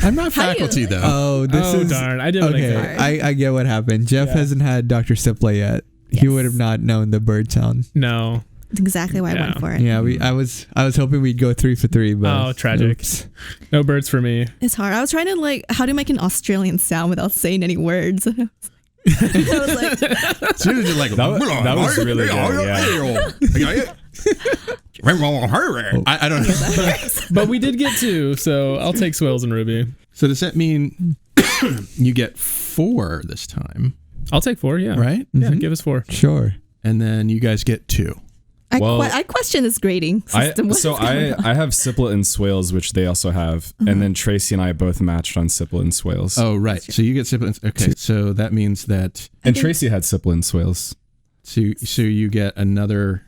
I'm not faculty though. Oh, this is darn! I didn't. okay. I get what happened. Jeff hasn't had Dr. Sipla yet. He Yes. would have not known the bird sound. No. That's exactly why I Yeah. went for it. Yeah, I was hoping we'd go 3 for 3, but Oh, tragic. oops. No birds for me. It's hard. I was trying to how to make an Australian sound without saying any words. I was like, So you're just like, That was really good, yeah. I don't know. But we did get 2, so I'll take swales and Ruby. So does that mean you get 4 this time, I'll take 4. Yeah. right? Yeah. Give us 4. Sure. And then you guys get 2. I question this grading system. I have Sipla and swales, which they also have, and then Tracy and I both matched on Sipla and swales. Oh, right. So you get siblings. Okay, so that means that and Tracy had Sipla and swales. so you get another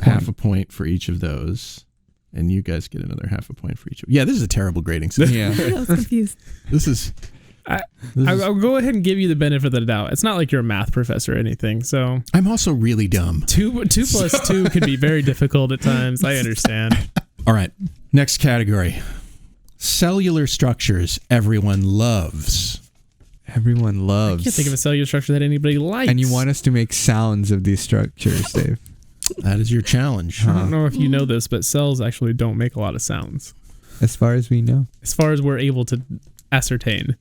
half a point for each of those, and you guys get another half a point for each of. Yeah, this is a terrible grading system. Yeah. I was confused. This is. I'll go ahead and give you the benefit of the doubt. It's not like you're a math professor or anything, so I'm also really dumb. 2 plus 2 can be very difficult at times. I understand. All right, next category: cellular structures everyone loves. Everyone I loves. can't think of a cellular structure that anybody likes. And you want us to make sounds of these structures, Dave. That is your challenge. I don't know if you know this, but cells actually don't make a lot of sounds, As far as we know. as far as we're able to ascertain.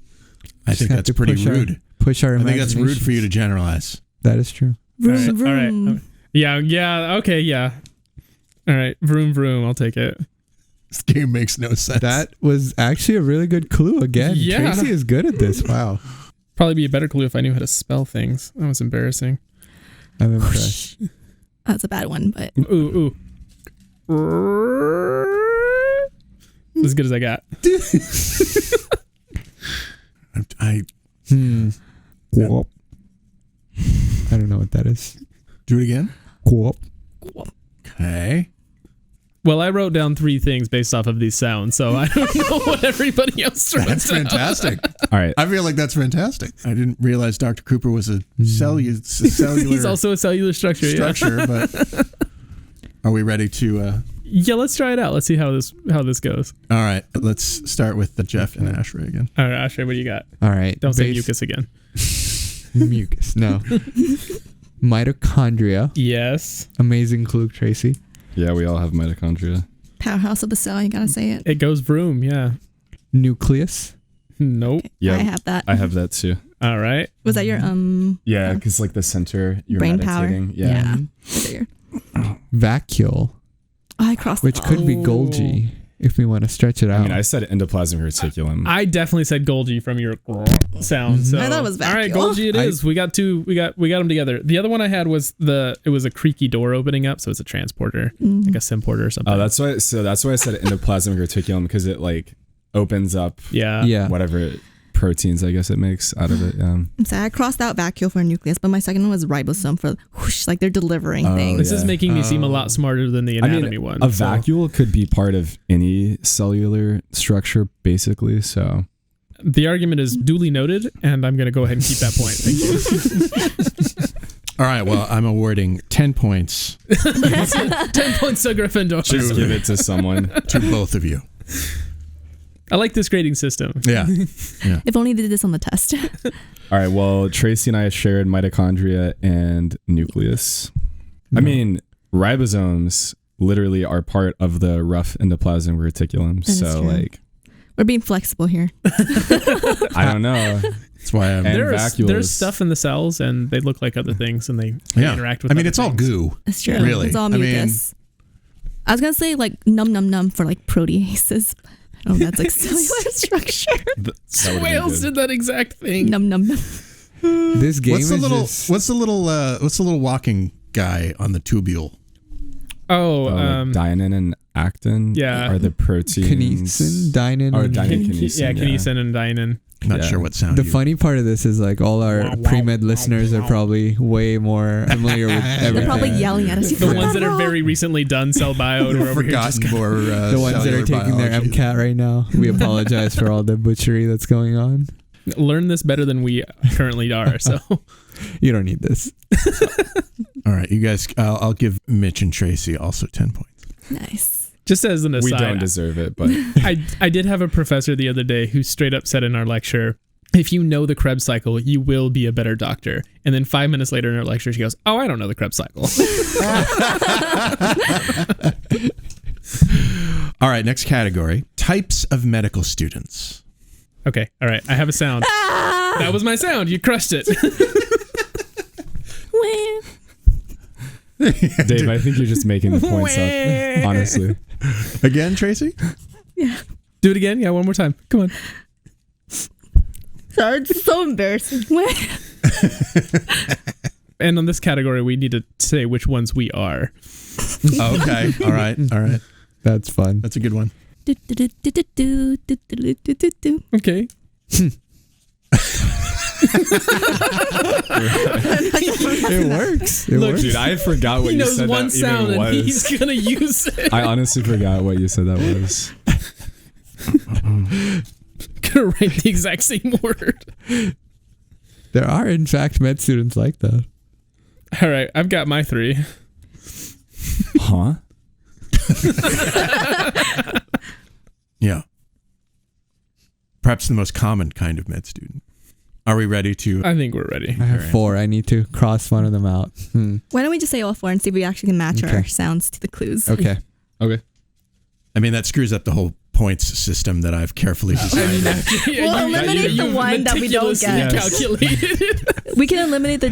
I think that's pretty rude. Push our I think that's rude for you to imaginations. generalize. That is true. Vroom, All right. vroom. Yeah. Okay. Yeah. All right. Vroom vroom. I'll take it. This game makes no sense. That was actually a really good clue again. Yeah. Tracy is good at this. Wow. Probably be a better clue if I knew how to spell things. That was embarrassing. I'm impressed. That's a bad one, but Ooh. As good as I got. Quop. I don't know what that is. Do it again. Quop. Okay. Well, I wrote down 3 things based off of these sounds, so I don't know what everybody else wrote That's down. fantastic. All right. I feel like that's fantastic. I didn't realize Dr. Cooper was a cellular He's also a cellular structure. but are we ready to... Yeah, let's try it out. Let's see how this goes. All right, let's start with the Jeff and Ashray again. All right, Ashray, what do you got? All right. Don't say mucus again. Mucus, no. Mitochondria. Yes. Amazing clue, Tracy. Yeah, we all have mitochondria. powerhouse of the cell, you gotta say it. It goes vroom, yeah. Nucleus. Nope. Okay, Yeah, I have that. I have that too. All right. Was that your Yeah, because like the center, you're brain power? meditating. Yeah. Was that your- Vacuole, I crossed which could be Golgi if we want to stretch it out. I mean, I said endoplasmic reticulum. I definitely said Golgi from your sound. So I thought it was all right, vacuole. Golgi it is. We got two. We got them together. The other one I had was it was a creaky door opening up, so it's a transporter, like a symporter or something. Oh, that's why I said endoplasmic reticulum, because it like opens up yeah. whatever proteins I guess it makes out of it. Yeah. So I crossed out vacuole for nucleus, but my second one was ribosome for whoosh, like they're delivering things. This is making me seem a lot smarter than the anatomy one. A vacuole could be part of any cellular structure, basically. So the argument is duly noted, and I'm going to go ahead and keep that point. Thank you. All right, well, I'm awarding 10 points 10 points to Gryffindor. just give it to someone. to both of you. I like this grading system. Yeah. If only they did this on the test. All right. Well, Tracy and I shared mitochondria and nucleus. I mean, ribosomes literally are part of the rough endoplasmic reticulum. That is So, true. like, We're being flexible here. I don't know. That's why I'm... And There's vacuoles. stuff in the cells, and they look like other things, and they interact with. I mean, other it's all things. goo. That's true. Really? It's all mucus. I was gonna say like num for like proteases. Oh, that's like cellular structure. That would be Whales good. did that exact thing. Num. This game What's the is little? just, What's the little walking guy on the tubule? Oh, Like dynin and actin yeah. are the proteins. kinesin, dynin. Or and- dynin, kinesin. yeah, kinesin and dynin. Not Yeah. sure what sound. The you- funny part of this is like all our pre-med listeners are probably way more familiar with everything. They're probably yelling at us. The ones that are very recently done cell bio and we're over here just forgotten more. the ones that are taking their biology. MCAT right now. We apologize for all the butchery that's going on. learn this better than we currently are. So You don't need this. All right, you guys. I'll give Mitch and Tracy also 10 points. Nice. just as an aside, We don't deserve it, but I did have a professor the other day who straight up said in our lecture, if you know the Krebs cycle, you will be a better doctor. And then 5 minutes later in our lecture, she goes, oh, I don't know the Krebs cycle. All right, next category: types of medical students. Okay, all right. I have a sound. That was my sound. You crushed it. Dave, I think you're just making the points up, honestly. Again, Tracy. Do it again. Yeah, one more time. Come on. Sorry, it's so embarrassing. And on this category, we need to say which ones we are. Okay. All right. That's fun. That's a good one. Okay. It works. It Look, works. Dude, I forgot what He you knows said one that sound even and was. he's going to use it. I honestly forgot what you said that was. Going to write the exact same word. There are, in fact, med students like that. All right. I've got my 3. Huh? Yeah. Perhaps the most common kind of med student. Are we ready to? I think we're ready. I have 4. I need to cross one of them out. Why don't we just say all 4 and see if we actually can match our Okay. sounds to the clues? Okay. Okay. I mean, that screws up the whole points system that I've carefully designed. We'll eliminate the one that we don't get. Calculated. We can eliminate the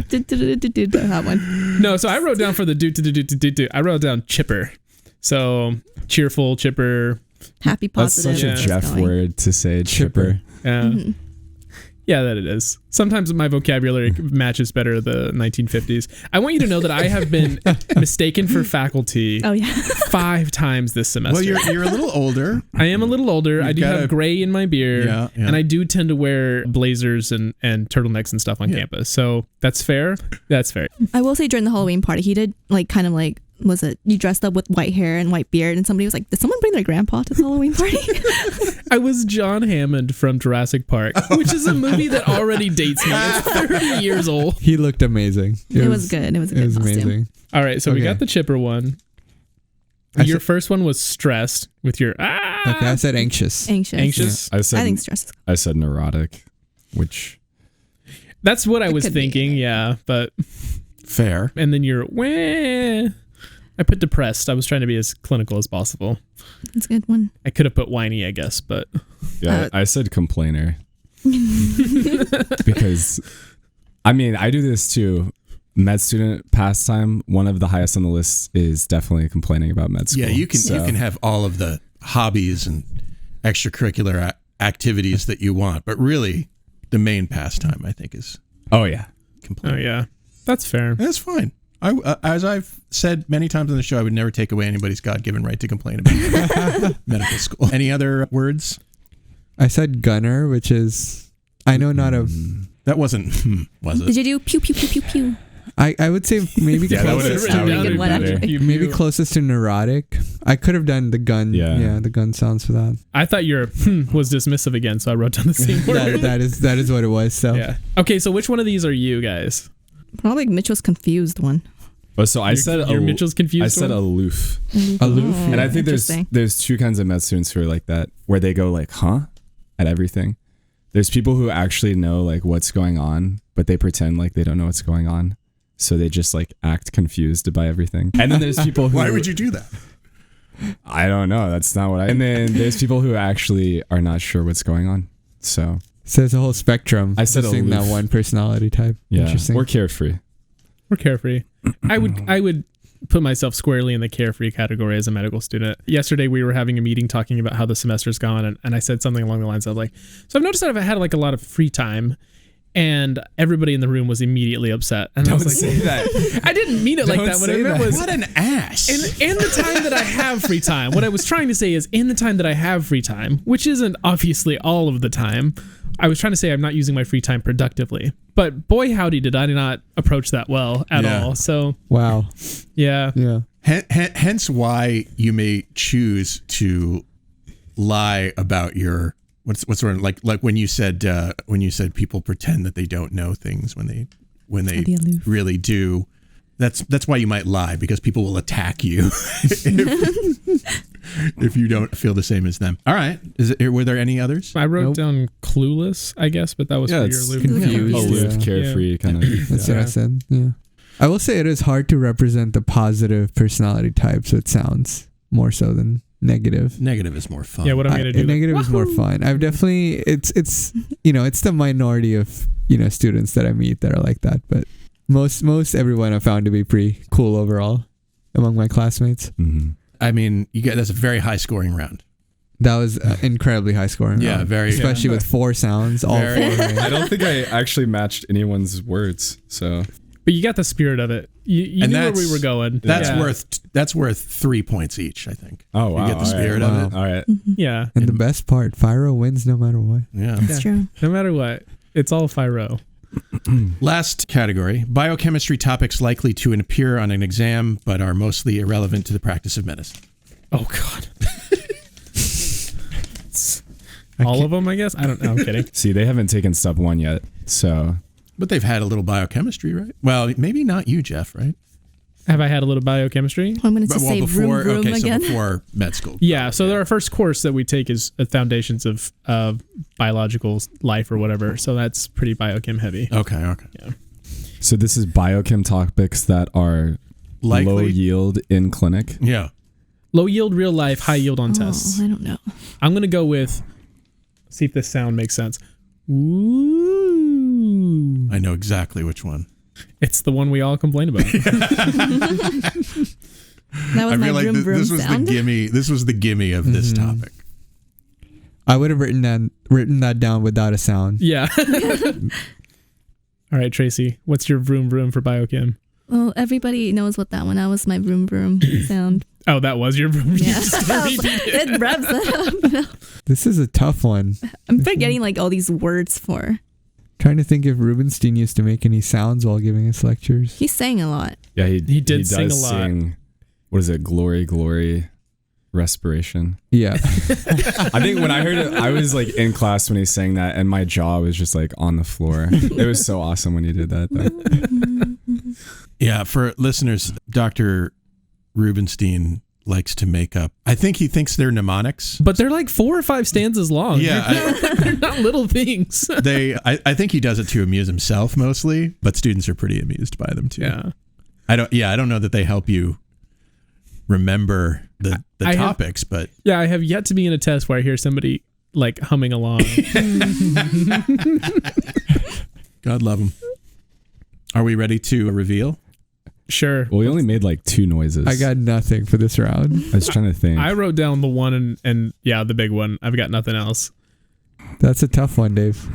that one. No, so I wrote down for the do. I wrote down chipper. So cheerful, chipper. Happy, That's positive. such a it's Jeff going. word to say, chipper. Yeah. Yeah, that it is. Sometimes my vocabulary matches better the 1950s. I want you to know that I have been mistaken for faculty 5 times this semester. Well, you're a little older. I am a little older. I do have gray in my beard, and I do tend to wear blazers and turtleneck and stuff on campus. So that's fair. That's fair. I will say during the Halloween party, he did was it you dressed up with white hair and white beard, and somebody was like, did someone bring their grandpa to the Halloween party? I was John Hammond from Jurassic Park, which is a movie that already dates me. It's 30 years old. He looked amazing. It was good. It was a good costume. Amazing. All right, so we got the chipper one. Your first one was stressed with your Okay, I said anxious. Anxious? Yeah. I think stress. I said neurotic, which... That's what I was thinking, but... Fair. And then you're... Wah. I put depressed. I was trying to be as clinical as possible. That's a good one. I could have put whiny, I guess, but... Yeah, I said complainer. Because, I mean, I do this too. Med student pastime, one of the highest on the list is definitely complaining about med school. Yeah, you can have all of the hobbies and extracurricular activities that you want, but really the main pastime, I think, is complaining. Oh yeah, that's fair. That's fine. As I've said many times on the show, I would never take away anybody's God-given right to complain about medical school. Any other words? I said gunner, which is, I know not a... That wasn't, was it? Did you do pew, pew, pew, pew, pew? I would say maybe closest to neurotic. I could have done the gun. Yeah, the gun sounds for that. I thought your was dismissive again, so I wrote down the same word. that is what it was. So yeah. Okay, so which one of these are you guys? Probably Mitchell's confused one. Oh, so I said your Mitchell's confused. I said one? Aloof. Aloof. And I think there's 2 kinds of med students who are like that, where they go like, huh, at everything. There's people who actually know like what's going on, but they pretend like they don't know what's going on. So they just like act confused by everything. And then there's people who... Why would you do that? I don't know. That's not what I... And then there's people who actually are not sure what's going on. So there's a whole spectrum. I said seeing that one personality type. Yeah. Interesting. We're carefree. I would put myself squarely in the carefree category as a medical student. Yesterday we were having a meeting talking about how the semester's gone, and I said something along the lines of like, so I've noticed that I've had like a lot of free time. And everybody in the room was immediately upset. And Don't I was like, say that. I didn't mean it like that. What I meant was, what an ass. In the time that I have free time, what I was trying to say is, in the time that I have free time, which isn't obviously all of the time, I was trying to say I'm not using my free time productively. But boy, howdy, did I not approach that well at all. So wow. Yeah. Hence why you may choose to lie about your... What's sort of like when you said people pretend that they don't know things when they really do. That's why you might lie, because people will attack you if you don't feel the same as them. All right, were there any others? I wrote down clueless, I guess, but that was for your aloof. Confused, aloof, carefree kind of. That's what I said. Yeah, I will say it is hard to represent the positive personality type, so it sounds more so than negative. Negative is more fun. Yeah, what I'm gonna do. Negative is more fun. I've definitely it's it's the minority of students that I meet that are like that, but most everyone I found to be pretty cool overall among my classmates. Mm-hmm. I mean, that's a very high scoring round. That was incredibly high scoring. Yeah, round, very, especially with 4 sounds. All 4. I don't think I actually matched anyone's words. So, but you got the spirit of it. You knew where we were going. That's worth 3 points each, I think. Oh wow! You get the spirit of it. All right. Yeah. And the best part, Phi Rho wins no matter what. Yeah, that's true. No matter what, it's all Phi Rho. Last category: biochemistry topics likely to appear on an exam, but are mostly irrelevant to the practice of medicine. Oh God. All of them, I guess. I don't know. I'm kidding. See, they haven't taken step 1 yet, so. But they've had a little biochemistry, right? Well, maybe not you, Jeff, right? Have I had a little biochemistry? I'm going to say room again. So before med school. Yeah, so our first course that we take is Foundations of Biological Life or whatever. So that's pretty biochem heavy. Okay. Yeah. So this is biochem topics that are likely low yield in clinic. Yeah. Low yield, real life, high yield on tests. I don't know. I'm going to go with, see if this sound makes sense. Ooh. I know exactly which one. It's the one we all complain about. That was my room this was sound. the gimme. This was the gimme of this topic. I would have written down written that down without a sound. Yeah. All right, Tracy, what's your vroom vroom for biochem? Well, everybody knows what that one. That was my vroom vroom sound. Oh, that was your vroom vroom. Yeah. It revs it up. This is a tough one. I'm forgetting like all these words for. Trying to think if Rubenstein used to make any sounds while giving us lectures. He sang a lot. Yeah, he did sing does a lot. What is it? Glory, respiration. Yeah. I think when I heard it, I was like in class when he sang that, and my jaw was just like on the floor. It was so awesome when he did that, though. Yeah, for listeners, Dr. Rubenstein likes to make up. I think he thinks they're mnemonics. But they're like 4 or 5 stanzas long. Yeah, they're not little things. I think he does it to amuse himself mostly, but students are pretty amused by them too. Yeah. I don't know that they help you remember the topics, but yeah, I have yet to be in a test where I hear somebody like humming along. God love them. Are we ready to reveal? Sure. Well, we only made like 2 noises. I got nothing for this round. I was trying to think. I wrote down the one and yeah, the big one. I've got nothing else. That's a tough one, Dave.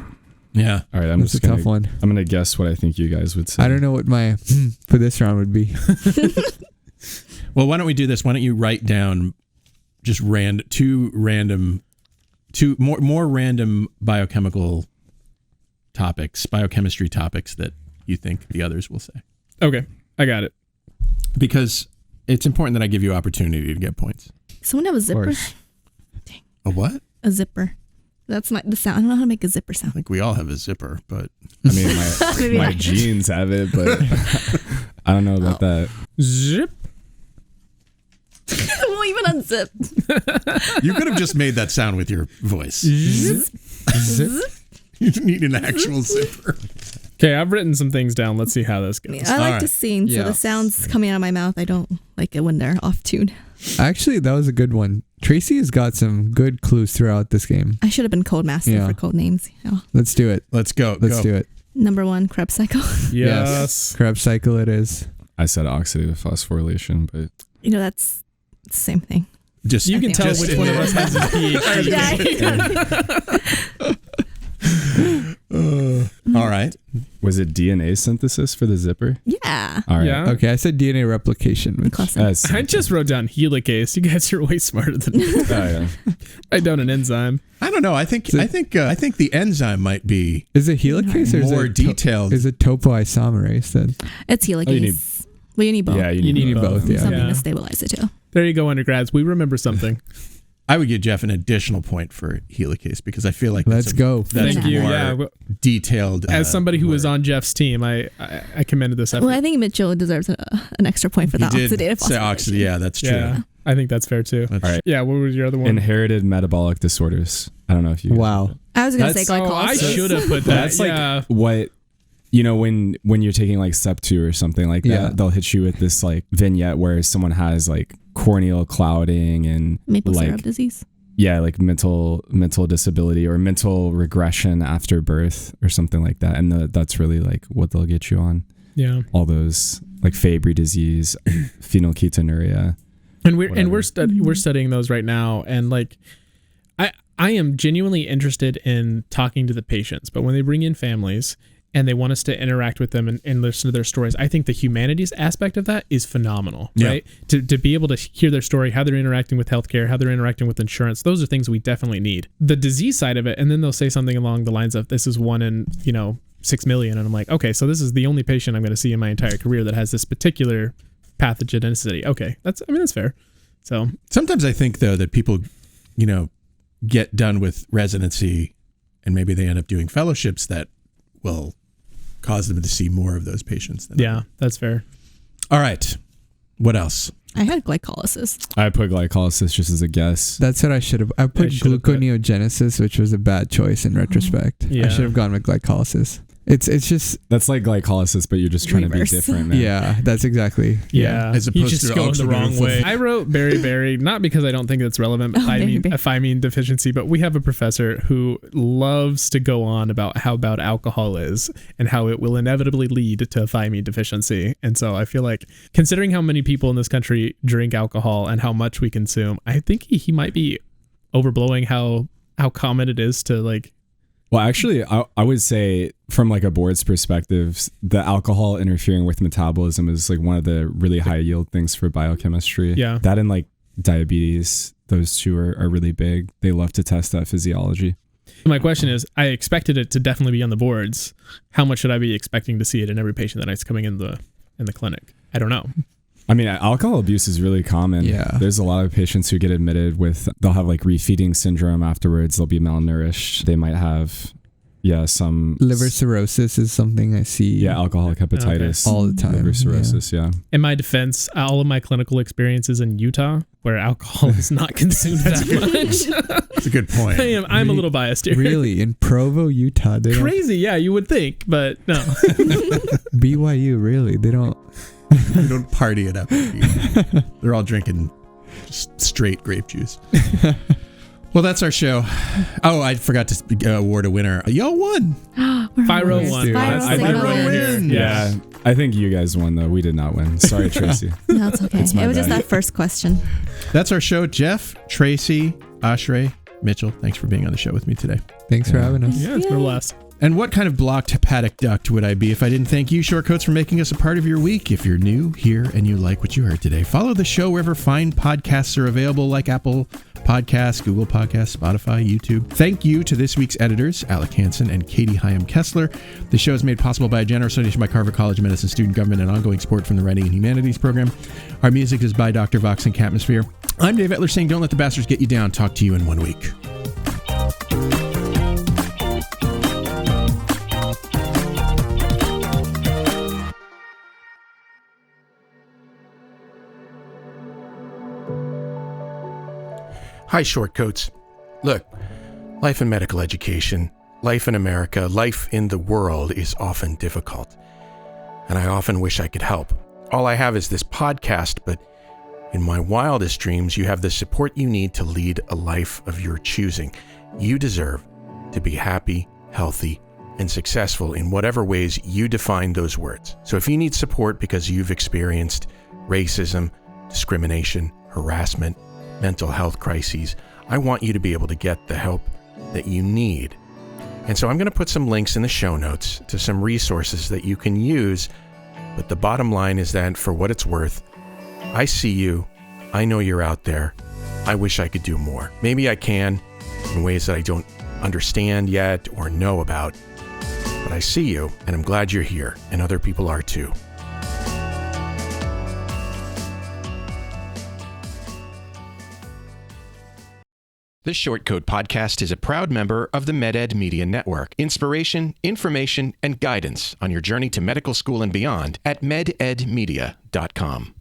Yeah. All right, I'm That's just a tough one. I'm gonna guess what I think you guys would say. I don't know what my for this round would be. Well, why don't we do this? Why don't you write down just two more random biochemical topics, biochemistry topics that you think the others will say. Okay, I got it. Because it's important that I give you opportunity to get points. Someone have a zipper? A what? A zipper. That's not the sound. I don't know how to make a zipper I sound. think we all have a zipper, but I mean, my genes have it, but I don't know about that. Zip. It won't even unzip. you could have just made that sound with your voice. Zip. You need an actual zipper. Okay, I've written some things down. Let's see how this goes. I like right. to sing, so the sounds coming out of my mouth, I don't like it when they're off tune. Actually, that was a good one. Tracy has got some good clues throughout this game. I should have been code master for code names. Yeah. Let's do it. Let's go. Let's do it. Number 1, Krebs cycle. Yes. Krebs cycle it is. I said oxidative phosphorylation, but You know, that's the same thing. Just You can tell just which one of us has his PhD. all right. was it DNA synthesis for the zipper? Yeah. All right. Yeah. Okay, I said DNA replication. Which, Classic. I just wrote down helicase. You guys are way smarter than me. Oh, yeah. Write down an enzyme. I don't know. I think the enzyme might be is it helicase or more is it detailed. is it topoisomerase then? It's helicase. Well, you need both. Yeah, You need both, yeah. Something Yeah. to stabilize it too. There you go, undergrads. We remember something. I would give Jeff an additional point for helicase because I feel like Let's go. That's Thank you. more Yeah. detailed. As somebody who was word. on Jeff's team, I commended this effort. Well, I think Mitchell deserves an extra point for He that did oxidative say phosphorylation. Yeah, that's true. Yeah, I think that's fair too. That's All right. Yeah, what was your other one? Inherited metabolic disorders. I don't know if you. Wow. I was going to say That's- Oh, I glycolysis. should have put that. That's like yeah. what, when you're taking like Step 2 or something like that, Yeah. they'll hit you with this like vignette where someone has like corneal clouding and Maple like syrup disease. like mental disability or mental regression after birth or something like that, and that's really like what they'll get you on. Yeah. All those like Fabry disease, phenylketonuria. And we're whatever. we're studying those right now, and like I am genuinely interested in talking to the patients, but when they bring in families and they want us to interact with them and listen to their stories, I think the humanities aspect of that is phenomenal, Yeah. right? To be able to hear their story, how they're interacting with healthcare, how they're interacting with insurance, those are things we definitely need. The disease side of it, and then they'll say something along the lines of, this is 1 in 6 million, and I'm like, okay, so this is the only patient I'm going to see in my entire career that has this particular pathogenicity. Okay, that's fair. So Sometimes I think though that people, get done with residency, and maybe they end up doing fellowships that will cause them to see more of those patients. yeah, that's fair. All right. What else? I had glycolysis. I put glycolysis just as a guess. That's what I should have. I put should have put- gluconeogenesis, which was a bad choice in retrospect. Yeah. I should have gone with glycolysis. It's just That's like glycolysis, but you're just trying Reverse. to be different. Man. yeah. That's exactly Yeah, As you opposed just to going the wrong oxidative way. I wrote berry, not because I don't think it's relevant, but a thymine deficiency. But we have a professor who loves to go on about how bad alcohol is and how it will inevitably lead to a thymine deficiency. And so I feel like, considering how many people in this country drink alcohol and how much we consume, I think he might be overblowing how how common it is to like. Well, actually, I would say from like a board's perspective, the alcohol interfering with metabolism is like one of the really high yield things for biochemistry. Yeah. That and like diabetes, those two are really big. They love to test that physiology. My question is, I expected it to definitely be on the boards. How much should I be expecting to see it in every patient that is coming in the clinic? I don't know. I mean, alcohol abuse is really common. Yeah. There's a lot of patients who get admitted they'll have like refeeding syndrome afterwards. They'll be malnourished. They might have, some liver cirrhosis is something I see. Yeah, alcoholic hepatitis. All the time. Liver cirrhosis, yeah. In my defense, all of my clinical experiences in Utah, where alcohol is not consumed that much. That's a good point. I'm a little biased here. Really? In Provo, Utah? They Crazy, yeah, you would think, but no. BYU, really? They don't party it up. They're all drinking just straight grape juice. Well, that's our show. Oh, I forgot to award a winner. Y'all won. Phi Rho won. I win. Yeah, I think you guys won, though. We did not win. Sorry, Tracy. No, it's okay. It was just that first question. That's our show. Jeff, Tracy, Ashray, Mitchell, thanks for being on the show with me today. Thanks for having us. Yeah, it's been a blast. And what kind of blocked hepatic duct would I be if I didn't thank you, Shortcoats, for making us a part of your week? If you're new here and you like what you heard today, follow the show wherever fine podcasts are available, like Apple Podcasts, Google Podcasts, Spotify, YouTube. Thank you to this week's editors, Alec Hansen and Katie Hyam-Kessler. The show is made possible by a generous donation by Carver College of Medicine Student Government and ongoing support from the Writing and Humanities program. Our music is by Dr. Vox and Catmosphere. I'm Dave Etler saying, don't let the bastards get you down. Talk to you in 1 week. Hi, Shortcoats. Look, life in medical education, life in America, life in the world is often difficult. And I often wish I could help. All I have is this podcast, but in my wildest dreams, you have the support you need to lead a life of your choosing. You deserve to be happy, healthy, and successful in whatever ways you define those words. So if you need support because you've experienced racism, discrimination, harassment, mental health crises, I want you to be able to get the help that you need. And so I'm going to put some links in the show notes to some resources that you can use. But the bottom line is that for what it's worth, I see you. I know you're out there. I wish I could do more. Maybe I can in ways that I don't understand yet or know about. But I see you, and I'm glad you're here, and other people are too. This Shortcode podcast is a proud member of the MedEd Media Network. Inspiration, information, and guidance on your journey to medical school and beyond at mededmedia.com.